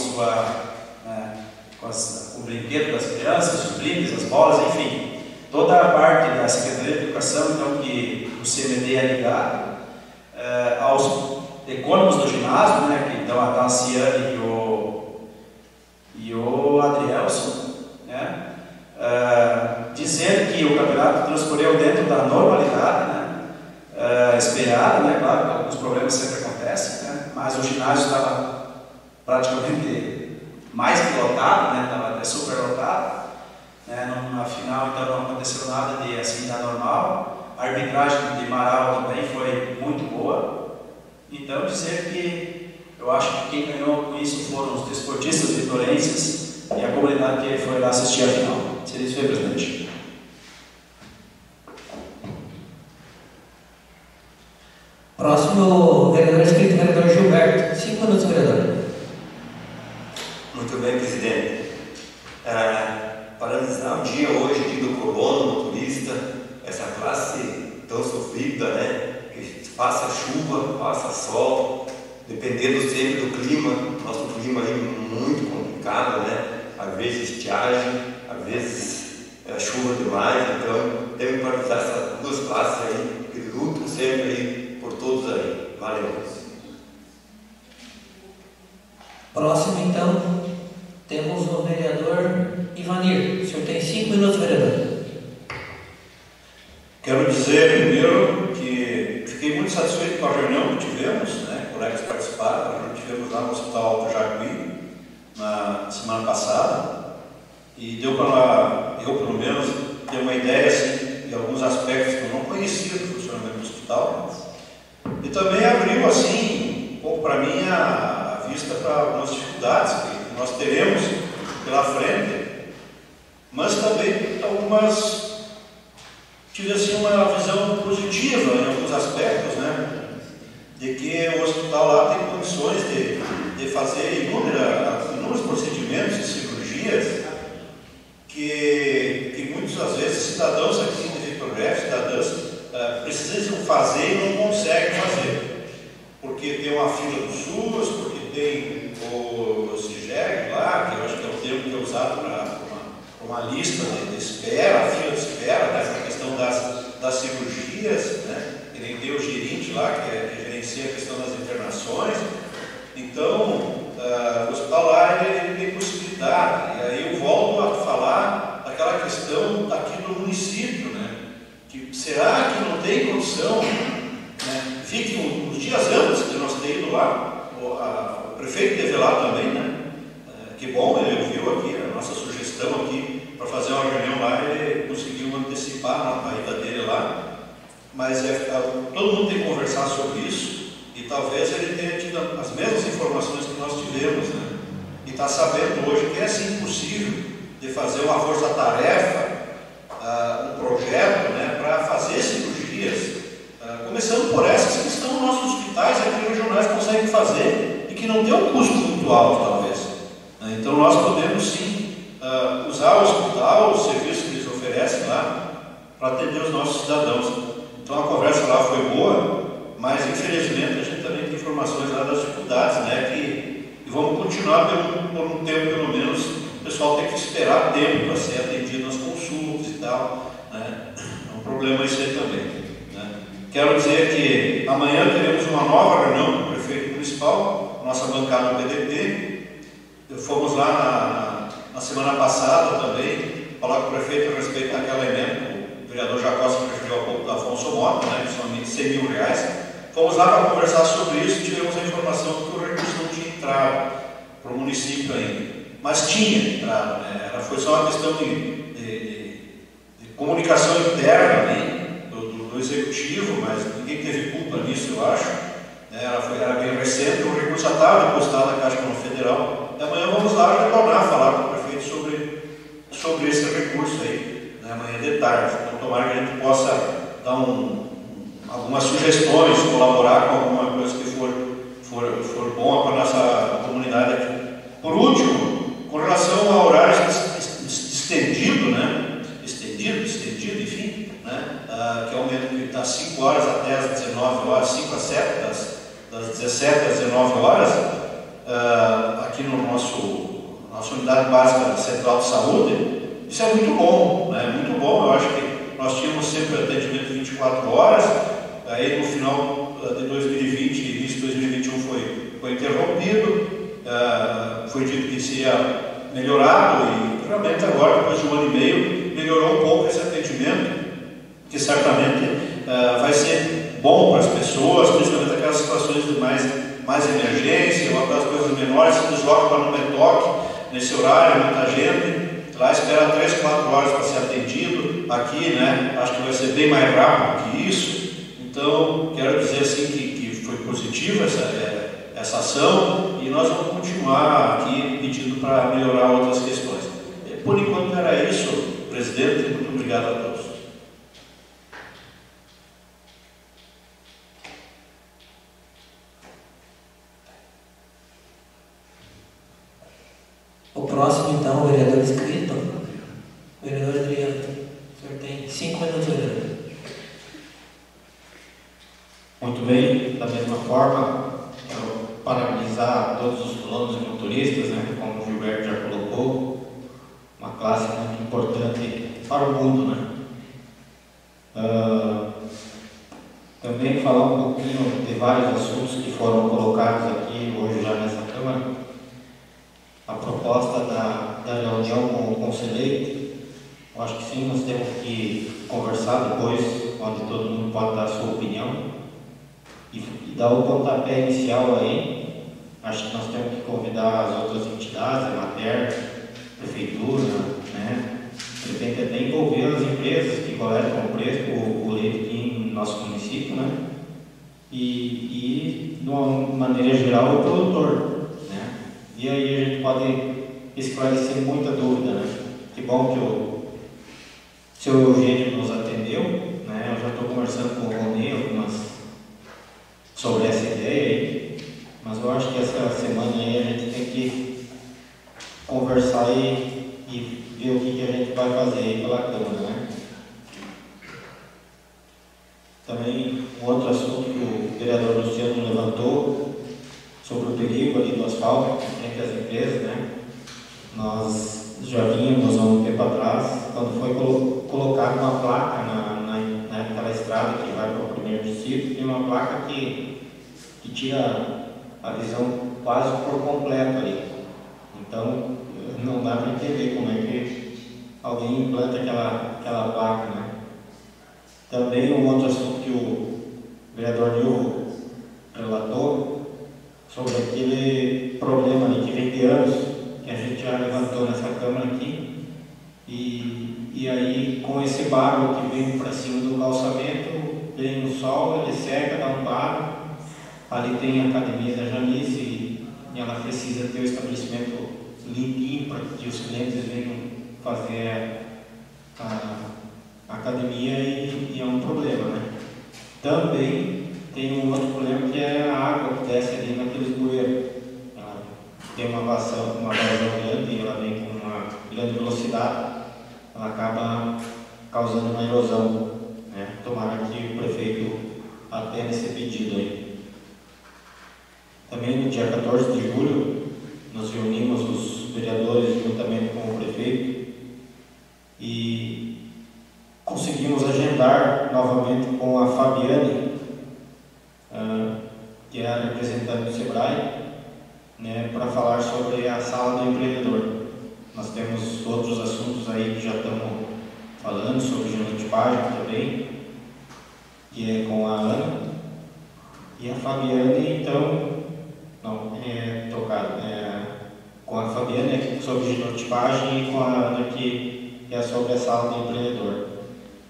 o brinquedo das crianças, os brindes, as bolas, enfim, toda a parte da Secretaria de Educação então, que o CMD é ligado, aos econômicos do ginásio, né, que então a Tanciane e o Adrielson, né, dizer que o campeonato transcorreu dentro da normalidade, né, esperada, né, claro que alguns problemas sempre acontecem, né, mas o ginásio estava praticamente mais que lotado, né, estava até super lotado, né, na final então não aconteceu nada de assim da normal. A arbitragem de Marau também foi muito boa. Então dizer que eu acho que quem ganhou com isso foram os desportistas vitorenses e a comunidade que foi lá assistir a final. Seria isso aí, presidente. Próximo vereador inscrito, vereador Gilberto. 5 minutos, vereador. Muito bem, presidente. Paralisar um dia hoje, dia do colono, motorista, essa classe tão sofrida, né? Que passa chuva, passa sol, dependendo sempre do clima, nosso clima aí muito complicado, né? Às vezes estiagem, às vezes chuva demais, então temos que paralisar essas duas classes aí, que lutam sempre aí por todos aí. Valeu. Próximo, então, temos o vereador Ivanir. O senhor tem 5 minutos, vereador. Quero dizer primeiro que fiquei muito satisfeito com a reunião que tivemos, né? Colegas participaram, a gente tivemos lá no Hospital Alto Jacuí na semana passada e deu para eu, pelo menos, ter uma ideia assim, de alguns aspectos que eu não conhecia do funcionamento do hospital e também abriu assim, um pouco para mim a vista para algumas dificuldades que nós teremos pela frente, mas também algumas, tive assim uma visão positiva em alguns aspectos, né, de que o hospital lá tem condições de fazer inúmeros procedimentos e cirurgias que muitas das vezes cidadãos aqui de Victor Greff, cidadãos precisam fazer e não conseguem fazer, porque tem uma fila do SUS, porque tem o CIGEG lá, que eu acho que é o termo que é usado para uma lista de espera, a fila de espera, né, essa questão das cirurgias, né, que nem tem o gerente lá, que gerencia a questão das internações. Então, o hospital lá ele tem possibilidade, e aí eu volto a falar daquela questão aqui do município, né, que será que não tem condição, né, fique uns dias antes de nós ter ido lá, o prefeito esteve lá também, né, que bom, ele ouviu aqui a nossa sugestão aqui para fazer uma reunião lá, ele conseguiu antecipar a ida dele lá, mas todo mundo tem que conversar sobre isso e talvez ele tenha tido as mesmas informações que nós tivemos, né? E está sabendo hoje que é sim possível de fazer uma força-tarefa, um projeto, né, para fazer cirurgias, começando por essas que estão nos nossos hospitais, aqui regionais conseguem fazer e que não tem um custo muito alto, talvez. Então nós podemos sim usar o hospital, os serviços que eles oferecem lá, para atender os nossos cidadãos. Então a conversa lá foi boa, mas infelizmente a gente também tem informações lá das dificuldades, né? E vamos continuar por um tempo pelo menos, o pessoal tem que esperar tempo para ser atendido nas consultas e tal, né? É um problema isso aí também, né? Quero dizer que amanhã teremos uma nova reunião com o prefeito municipal, nossa bancada do PDT. Fomos lá na semana passada também, falar com o prefeito a respeito daquela emenda, o vereador Jacó se referiu há pouco do Afonso Mota, né, que são R$100 mil. Fomos lá para conversar sobre isso e tivemos a informação de que o recurso não tinha entrado para o município ainda. Mas tinha entrado, né? Foi só uma questão de comunicação interna, né, do executivo, mas ninguém teve culpa nisso, eu acho. Era bem recente, o recurso já estava depositado na Caixa Econômica Federal. E amanhã vamos lá retornar a falar com o prefeito sobre esse recurso aí, né, amanhã de tarde. Então, tomara que a gente possa dar algumas sugestões, colaborar com alguma coisa que for bom para a nossa comunidade aqui. Por último, com relação a horários estendido, né, estendido, enfim, né, que aumenta das 5 horas até as 19 horas, 5 a 7, das 17 às 19 horas, aqui no nossa unidade básica central de saúde. Isso é muito bom, né? Muito bom. Eu acho que nós tínhamos sempre atendimento 24 horas aí no final de 2020 e início de 2021 foi interrompido, foi dito que seria melhorado e realmente agora, depois de 1 ano e meio, melhorou um pouco esse atendimento, que certamente vai ser bom para as pessoas, principalmente aquelas situações de mais emergência, ou aquelas coisas menores, se desloca para no Metoque, nesse horário, muita gente, lá espera 3, 4 horas para ser atendido, aqui, né, acho que vai ser bem mais rápido que isso. Então, quero dizer assim que foi positiva essa ação e nós vamos continuar aqui pedindo para melhorar outras questões. Por enquanto era isso, presidente, muito obrigado a todos. O próximo, então, o vereador inscrito, o vereador Adriano. O senhor tem 5 minutos, vereador. Muito bem, da mesma forma, quero parabenizar todos os colonos e motoristas, né, como o Gilberto já colocou, uma classe muito importante para o mundo, né? Também falar um pouquinho de vários assuntos que foram colocados aqui hoje já nessa Câmara. A proposta da reunião com o conselheiro, eu acho que sim, nós temos que conversar depois, onde todo mundo pode dar a sua opinião e dar o pontapé inicial aí. Acho que nós temos que convidar as outras entidades, a Mater, Prefeitura, né? De repente até envolver as empresas que coletam o leite aqui no nosso município, né? E de uma maneira geral, o produtor. E aí a gente pode esclarecer muita dúvida, né? Que bom que o seu Eugênio nos atendeu, né? Eu já estou conversando com o Rony sobre essa ideia aí, mas eu acho que essa semana aí a gente tem que conversar e ver o que a gente vai fazer aí pela Câmara, né? Também um outro assunto que o vereador Luciano levantou, sobre o perigo ali do asfalto entre as empresas, né? Nós já vínhamos há um tempo atrás, quando foi colocada uma placa naquela estrada que vai para o primeiro distrito, tem uma placa que tira a visão quase por completo ali. Então, não dá para entender como é que alguém implanta aquela placa, né? Também um outro assunto que o vereador Nilvo relatou, sobre aquele problema ali que vem de anos, que a gente já levantou nessa Câmara aqui, e aí com esse barro que vem para cima do calçamento, vem o sol, ele seca, dá um barro, ali tem a academia da Janice e ela precisa ter o estabelecimento limpinho para que os clientes venham fazer a academia e é um problema, né? Também tem um outro problema que é a água que desce ali naqueles bueiros. Ela tem uma vazão grande e ela vem com uma grande velocidade, ela acaba causando uma erosão, né? Tomara que o prefeito atenda esse pedido aí. Também no dia 14 de julho, nos reunimos os vereadores juntamente com o prefeito e conseguimos agendar novamente com a Fabiane, que é a representante do SEBRAE, né, para falar sobre a sala do empreendedor. Nós temos outros assuntos aí que já estamos falando, sobre genotipagem também, que é com a Ana. E a Fabiane, então, com a Fabiane é sobre genotipagem e com a Ana que é sobre a sala do empreendedor.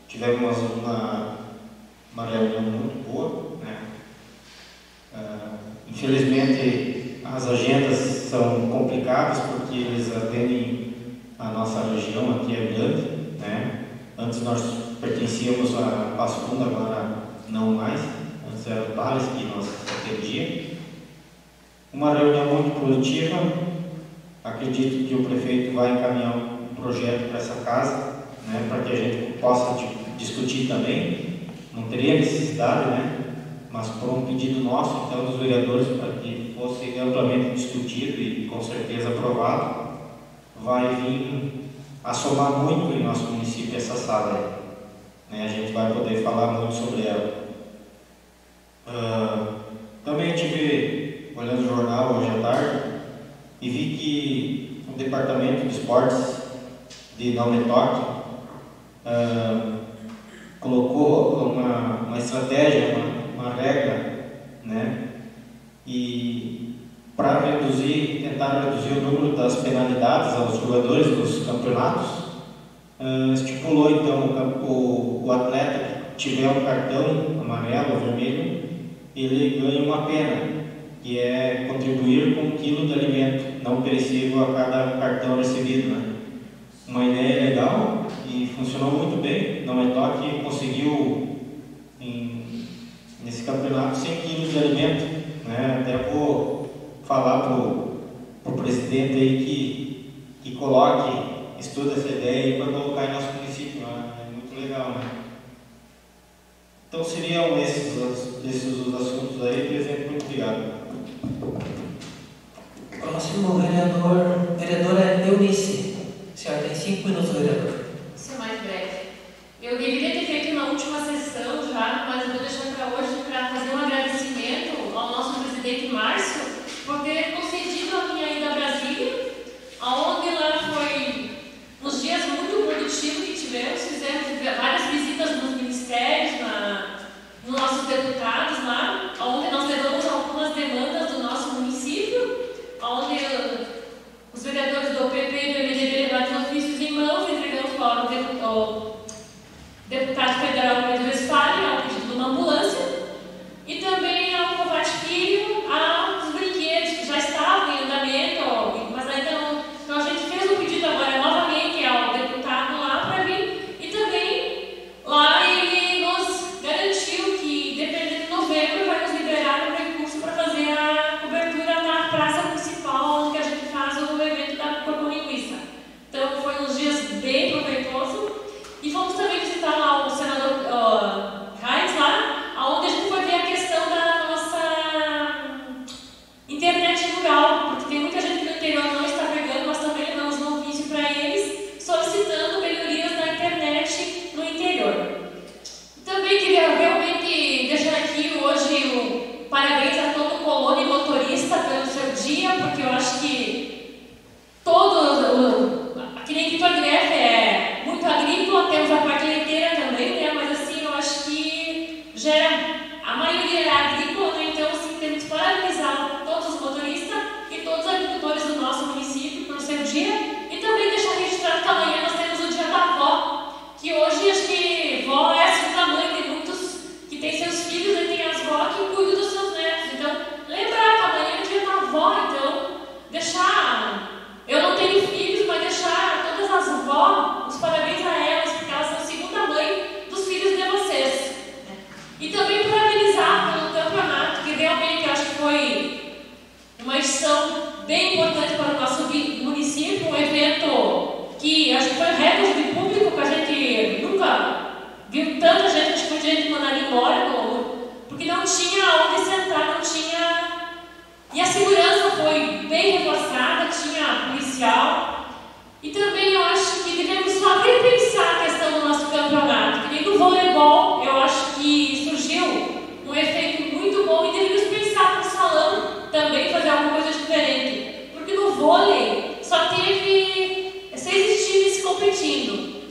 Tivemos uma reunião muito boa, né? Infelizmente as agendas são complicadas porque eles atendem a nossa região aqui é grande, né? Antes nós pertencíamos a Passo Fundo, agora não mais, antes era o Tales que nós atendíamos. Uma reunião muito produtiva, acredito que o prefeito vai encaminhar um projeto para essa casa, né? Para que a gente possa discutir também, não teria necessidade, né? Mas por um pedido nosso, então, dos vereadores, para que fosse amplamente discutido e com certeza aprovado, vai vir a somar muito em nosso município essa sala, né? A gente vai poder falar muito sobre ela. Também estive olhando o jornal hoje à tarde e vi que o Departamento de Esportes de Não Me Toque colocou uma estratégia, uma regra, né? E para tentar reduzir o número das penalidades aos jogadores dos campeonatos, estipulou então o atleta que tiver um cartão amarelo ou vermelho, ele ganha uma pena, que é contribuir com 1 quilo de alimento não perecível a cada cartão recebido, né? Uma ideia legal e funcionou muito bem. Não Me Toque conseguiu nesse campeonato 100 quilos de alimento, né? Até vou falar para o presidente aí que coloque, estuda essa ideia aí para colocar em nosso município, né? É muito legal, né? Então seriam esses os assuntos aí, presidente. Muito obrigado. Próximo vereadora Eunice. A senhora tem 5 minutos, vereador. Vou ser mais breve. Eu deveria ter feito na última sessão já, mas eu vou deixar para hoje para fazer um agradecimento ao nosso presidente Márcio por ter concedido a minha ida a Brasília, aonde lá foi uns dias muito produtivos que tivemos, fizemos várias visitas nos ministérios, nos nossos deputados lá, onde nós levamos algumas demandas do nosso município, onde os vereadores do PP e do MDB levaram os ofícios em mãos, entregando para o deputado federal Pedro Westphalen, ao pedido de uma ambulância, e também ao Kovács Filho, aos brinquedos que já estavam em andamento, mas ainda não. Então a gente fez um pedido agora novamente ao deputado lá para vir, e também lá ele nos garantiu que, dependendo de novembro, vai nos liberar um recurso para fazer a cobertura na praça principal, onde a gente faz o evento da Corpo Linguiça. Então foi uns dias bem proveitosos. E fomos também visitar lá o senador Reis, lá, onde a gente foi ver a questão da nossa internet rural, porque tem muita gente que no interior não está pegando, nós também levamos um ofício para eles, solicitando melhorias na internet no interior. Também queria realmente deixar aqui hoje o parabéns a todo o colono e motorista pelo seu dia, porque eu acho que que nem Vitor Greff é muito agrícola, temos a parte leiteira também, né? Mas assim, eu acho que a maioria é agrícola, né? Então assim, temos que parabenizar todos os motoristas e todos os agricultores do nosso município pelo seu dia, e também deixar registrado que amanhã nós temos o dia da avó, que hoje acho que vó é a segunda mãe de muitos que tem seus filhos e tem as vó que cuidam dos seus netos. Então, lembrar que amanhã é o dia da avó, então deixar. Eu não tenho filhos, mas deixar todas as avós os parabéns a elas, porque elas são a segunda mãe dos filhos de vocês. E também parabenizar pelo campeonato, que realmente eu acho que foi uma edição bem importante para o nosso município, um evento que acho que foi recorde de público, que a gente nunca viu tanta gente, acho que foi gente mandar embora, porque não tinha onde sentar, não tinha. E a segurança foi bem reforçada, tinha policial. E também eu acho que devemos só repensar a questão do nosso campeonato. Que nem no voleibol, eu acho que surgiu um efeito muito bom e devemos pensar no salão também fazer alguma coisa diferente. Porque no vôlei só teve 6 times competindo.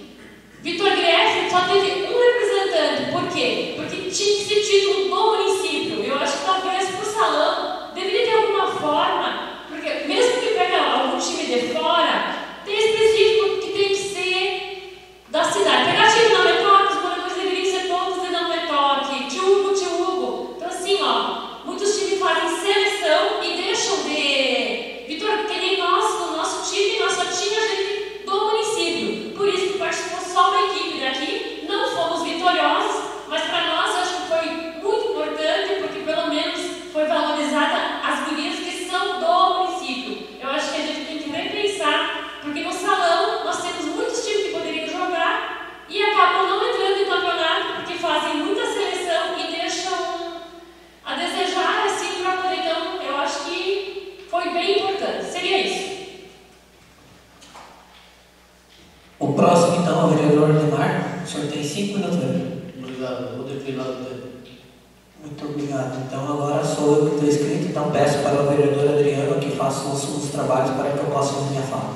Vitor Greff só teve um representante. Por quê? Porque tinha esse título no município. Eu acho que talvez por salão deveria ter alguma forma, porque mesmo que pegue algum time de fora, tem específico que tem que ser da cidade. Pegar time de Não Me Toque, os moradores deveriam ser todos de Não Me Toque, tio Hugo. Então assim, muitos times fazem seleção e deixam de... Vitor, que nem nós, no nosso time, nós só tinha gente do município. Por isso que participou só uma equipe daqui, não fomos vitoriosos, mas para nós acho que foi muito importante, porque pelo menos foi valorizada as gurias que são do município. Eu acho que a gente tem que repensar, porque no salão nós temos muitos times que poderiam jogar e acabam não entrando em campeonato, porque fazem muita seleção e deixam a desejar assim para poder. Então, eu acho que foi bem importante. Seria isso. O próximo, então, é o vereador Demar. O senhor tem 5 minutos, vereador. Obrigado, vou declinar o tempo. Muito obrigado. Então agora sou eu que estou inscrito, então peço para o vereador Adriano que faça os trabalhos para que eu possa ouvir minha fala.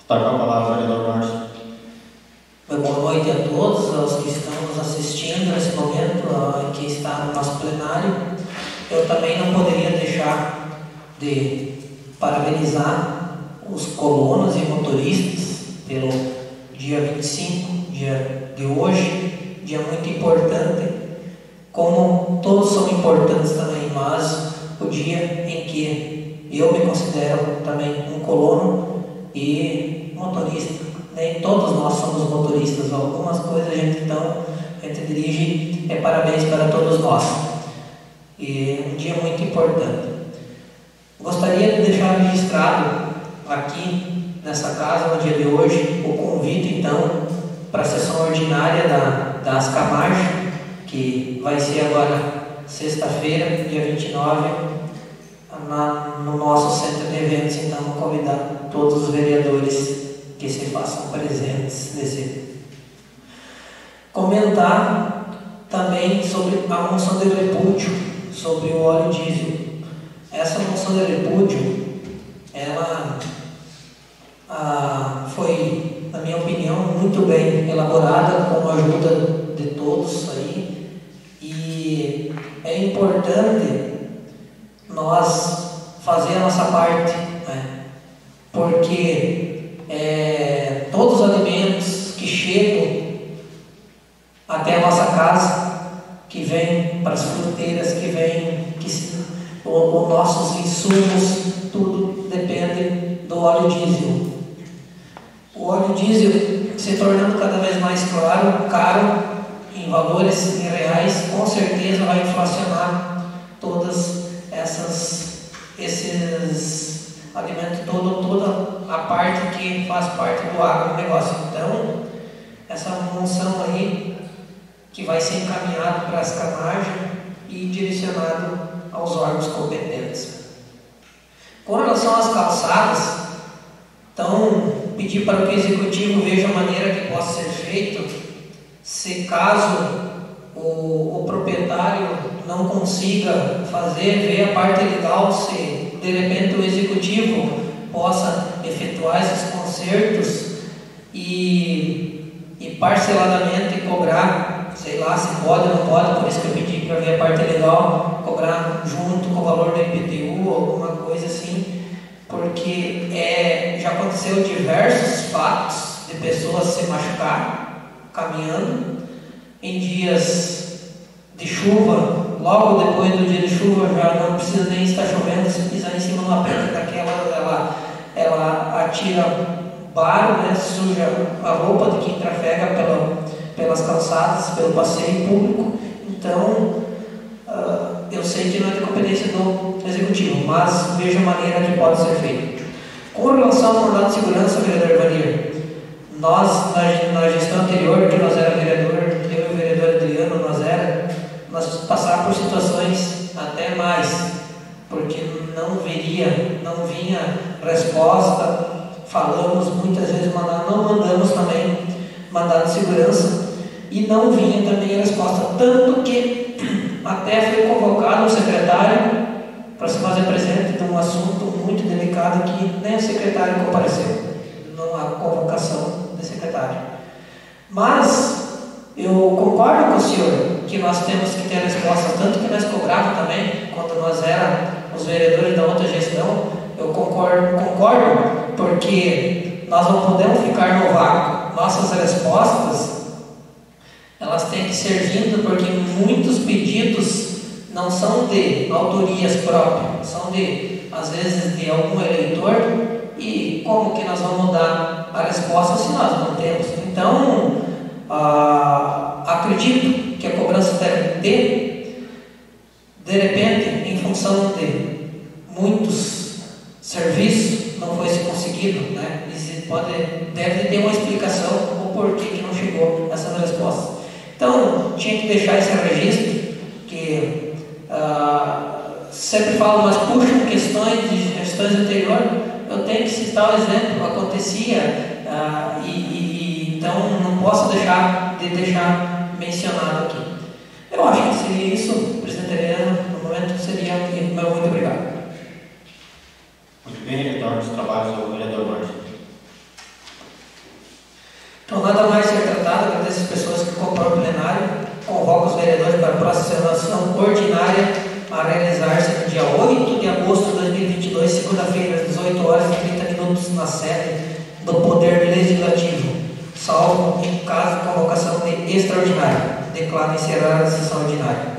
Está com a palavra, vereador Márcio. Boa noite a todos, aos que estão nos assistindo nesse momento, em que está no nosso plenário. Eu também não poderia deixar de parabenizar os colonos e motoristas pelo dia 25, dia de hoje, dia muito importante, como todos são importantes também, mas o dia em que eu me considero também um colono e motorista. Nem todos nós somos motoristas, algumas coisas a gente dirige, parabéns para todos nós. E um dia muito importante. Gostaria de deixar registrado aqui nessa casa no dia de hoje o convite então para a sessão ordinária da Ascamarge, que vai ser agora sexta-feira, dia 29, no nosso centro de eventos. Então vou convidar todos os vereadores que se façam presentes nesse. Comentar também sobre a moção de repúdio sobre o óleo diesel. Essa moção de repúdio, ela foi, na minha opinião, muito bem elaborada, com a ajuda de todos aí, e é importante nós fazer a nossa parte, né? Porque todos os alimentos que chegam até a nossa casa, que vêm para as fronteiras, que vêm, os nossos insumos, tudo depende do óleo diesel. O óleo diesel se tornando cada vez mais caro, em valores reais, com certeza vai inflacionar todas esses alimentos, toda a parte que faz parte do agronegócio. Então, essa moção aí, que vai ser encaminhado para a Ascamarge e direcionado aos órgãos competentes. Com relação às calçadas, então, pedir para que o Executivo veja a maneira que possa ser feito, se caso o proprietário não consiga fazer, ver a parte legal, se de repente o Executivo possa efetuar esses consertos e parceladamente cobrar, sei lá se pode ou não pode, por isso que eu pedi para ver a parte legal, cobrar junto com o valor do IPTU, alguma coisa assim, porque já aconteceu diversos fatos de pessoas se machucar caminhando em dias de chuva. Logo depois do dia de chuva já não precisa nem estar chovendo, se pisar em cima de uma pedra daquela, ela atira barro, né, suja a roupa de quem trafega pelas calçadas, pelo passeio público. Então, eu sei que não é de competência do Executivo, mas veja a maneira que pode ser feito. Com relação ao mandato de segurança, vereador Vanir, nós, na gestão anterior, que nós era vereador, eu e o vereador Adriano, nós passávamos por situações até mais, porque não vinha resposta, falamos muitas vezes, não mandamos também mandado de segurança, e não vinha também a resposta, tanto que até foi convocado o secretário para se fazer presente de um assunto muito delicado que nem o secretário compareceu, não há convocação de secretário. Mas eu concordo com o senhor que nós temos que ter a resposta, tanto que nós cobrávamos também, quando nós éramos os vereadores da outra gestão. Eu concordo porque nós não podemos ficar no vácuo. Nossas respostas, elas têm que ser vindas, porque muitos pedidos não são de autorias próprias, são às vezes de algum eleitor, e como que nós vamos dar a resposta se nós não temos? Então, acredito que a cobrança deve ter, de repente, em função de muitos serviços, não foi conseguido, né? Deve ter uma explicação o porquê que não chegou essas respostas. Então, tinha que deixar esse registro, que sempre falo, mas puxam questões de gestões anteriores, eu tenho que citar o exemplo, acontecia, então não posso deixar mencionado aqui. Eu Eu acho que seria isso, presidente Helena, no momento seria meu muito obrigado. Muito bem, retorno dos trabalhos ao vereador Márcio. Então, nada mais ser tratado, agradeço as pessoas que compraram o plenário, convoco os vereadores para a próxima sessão ordinária a realizar-se no dia 8 de agosto de 2022, segunda-feira, às 18 horas e 30 minutos, na sede do Poder Legislativo, salvo em caso de convocação de extraordinária. Declaro encerrada a sessão ordinária.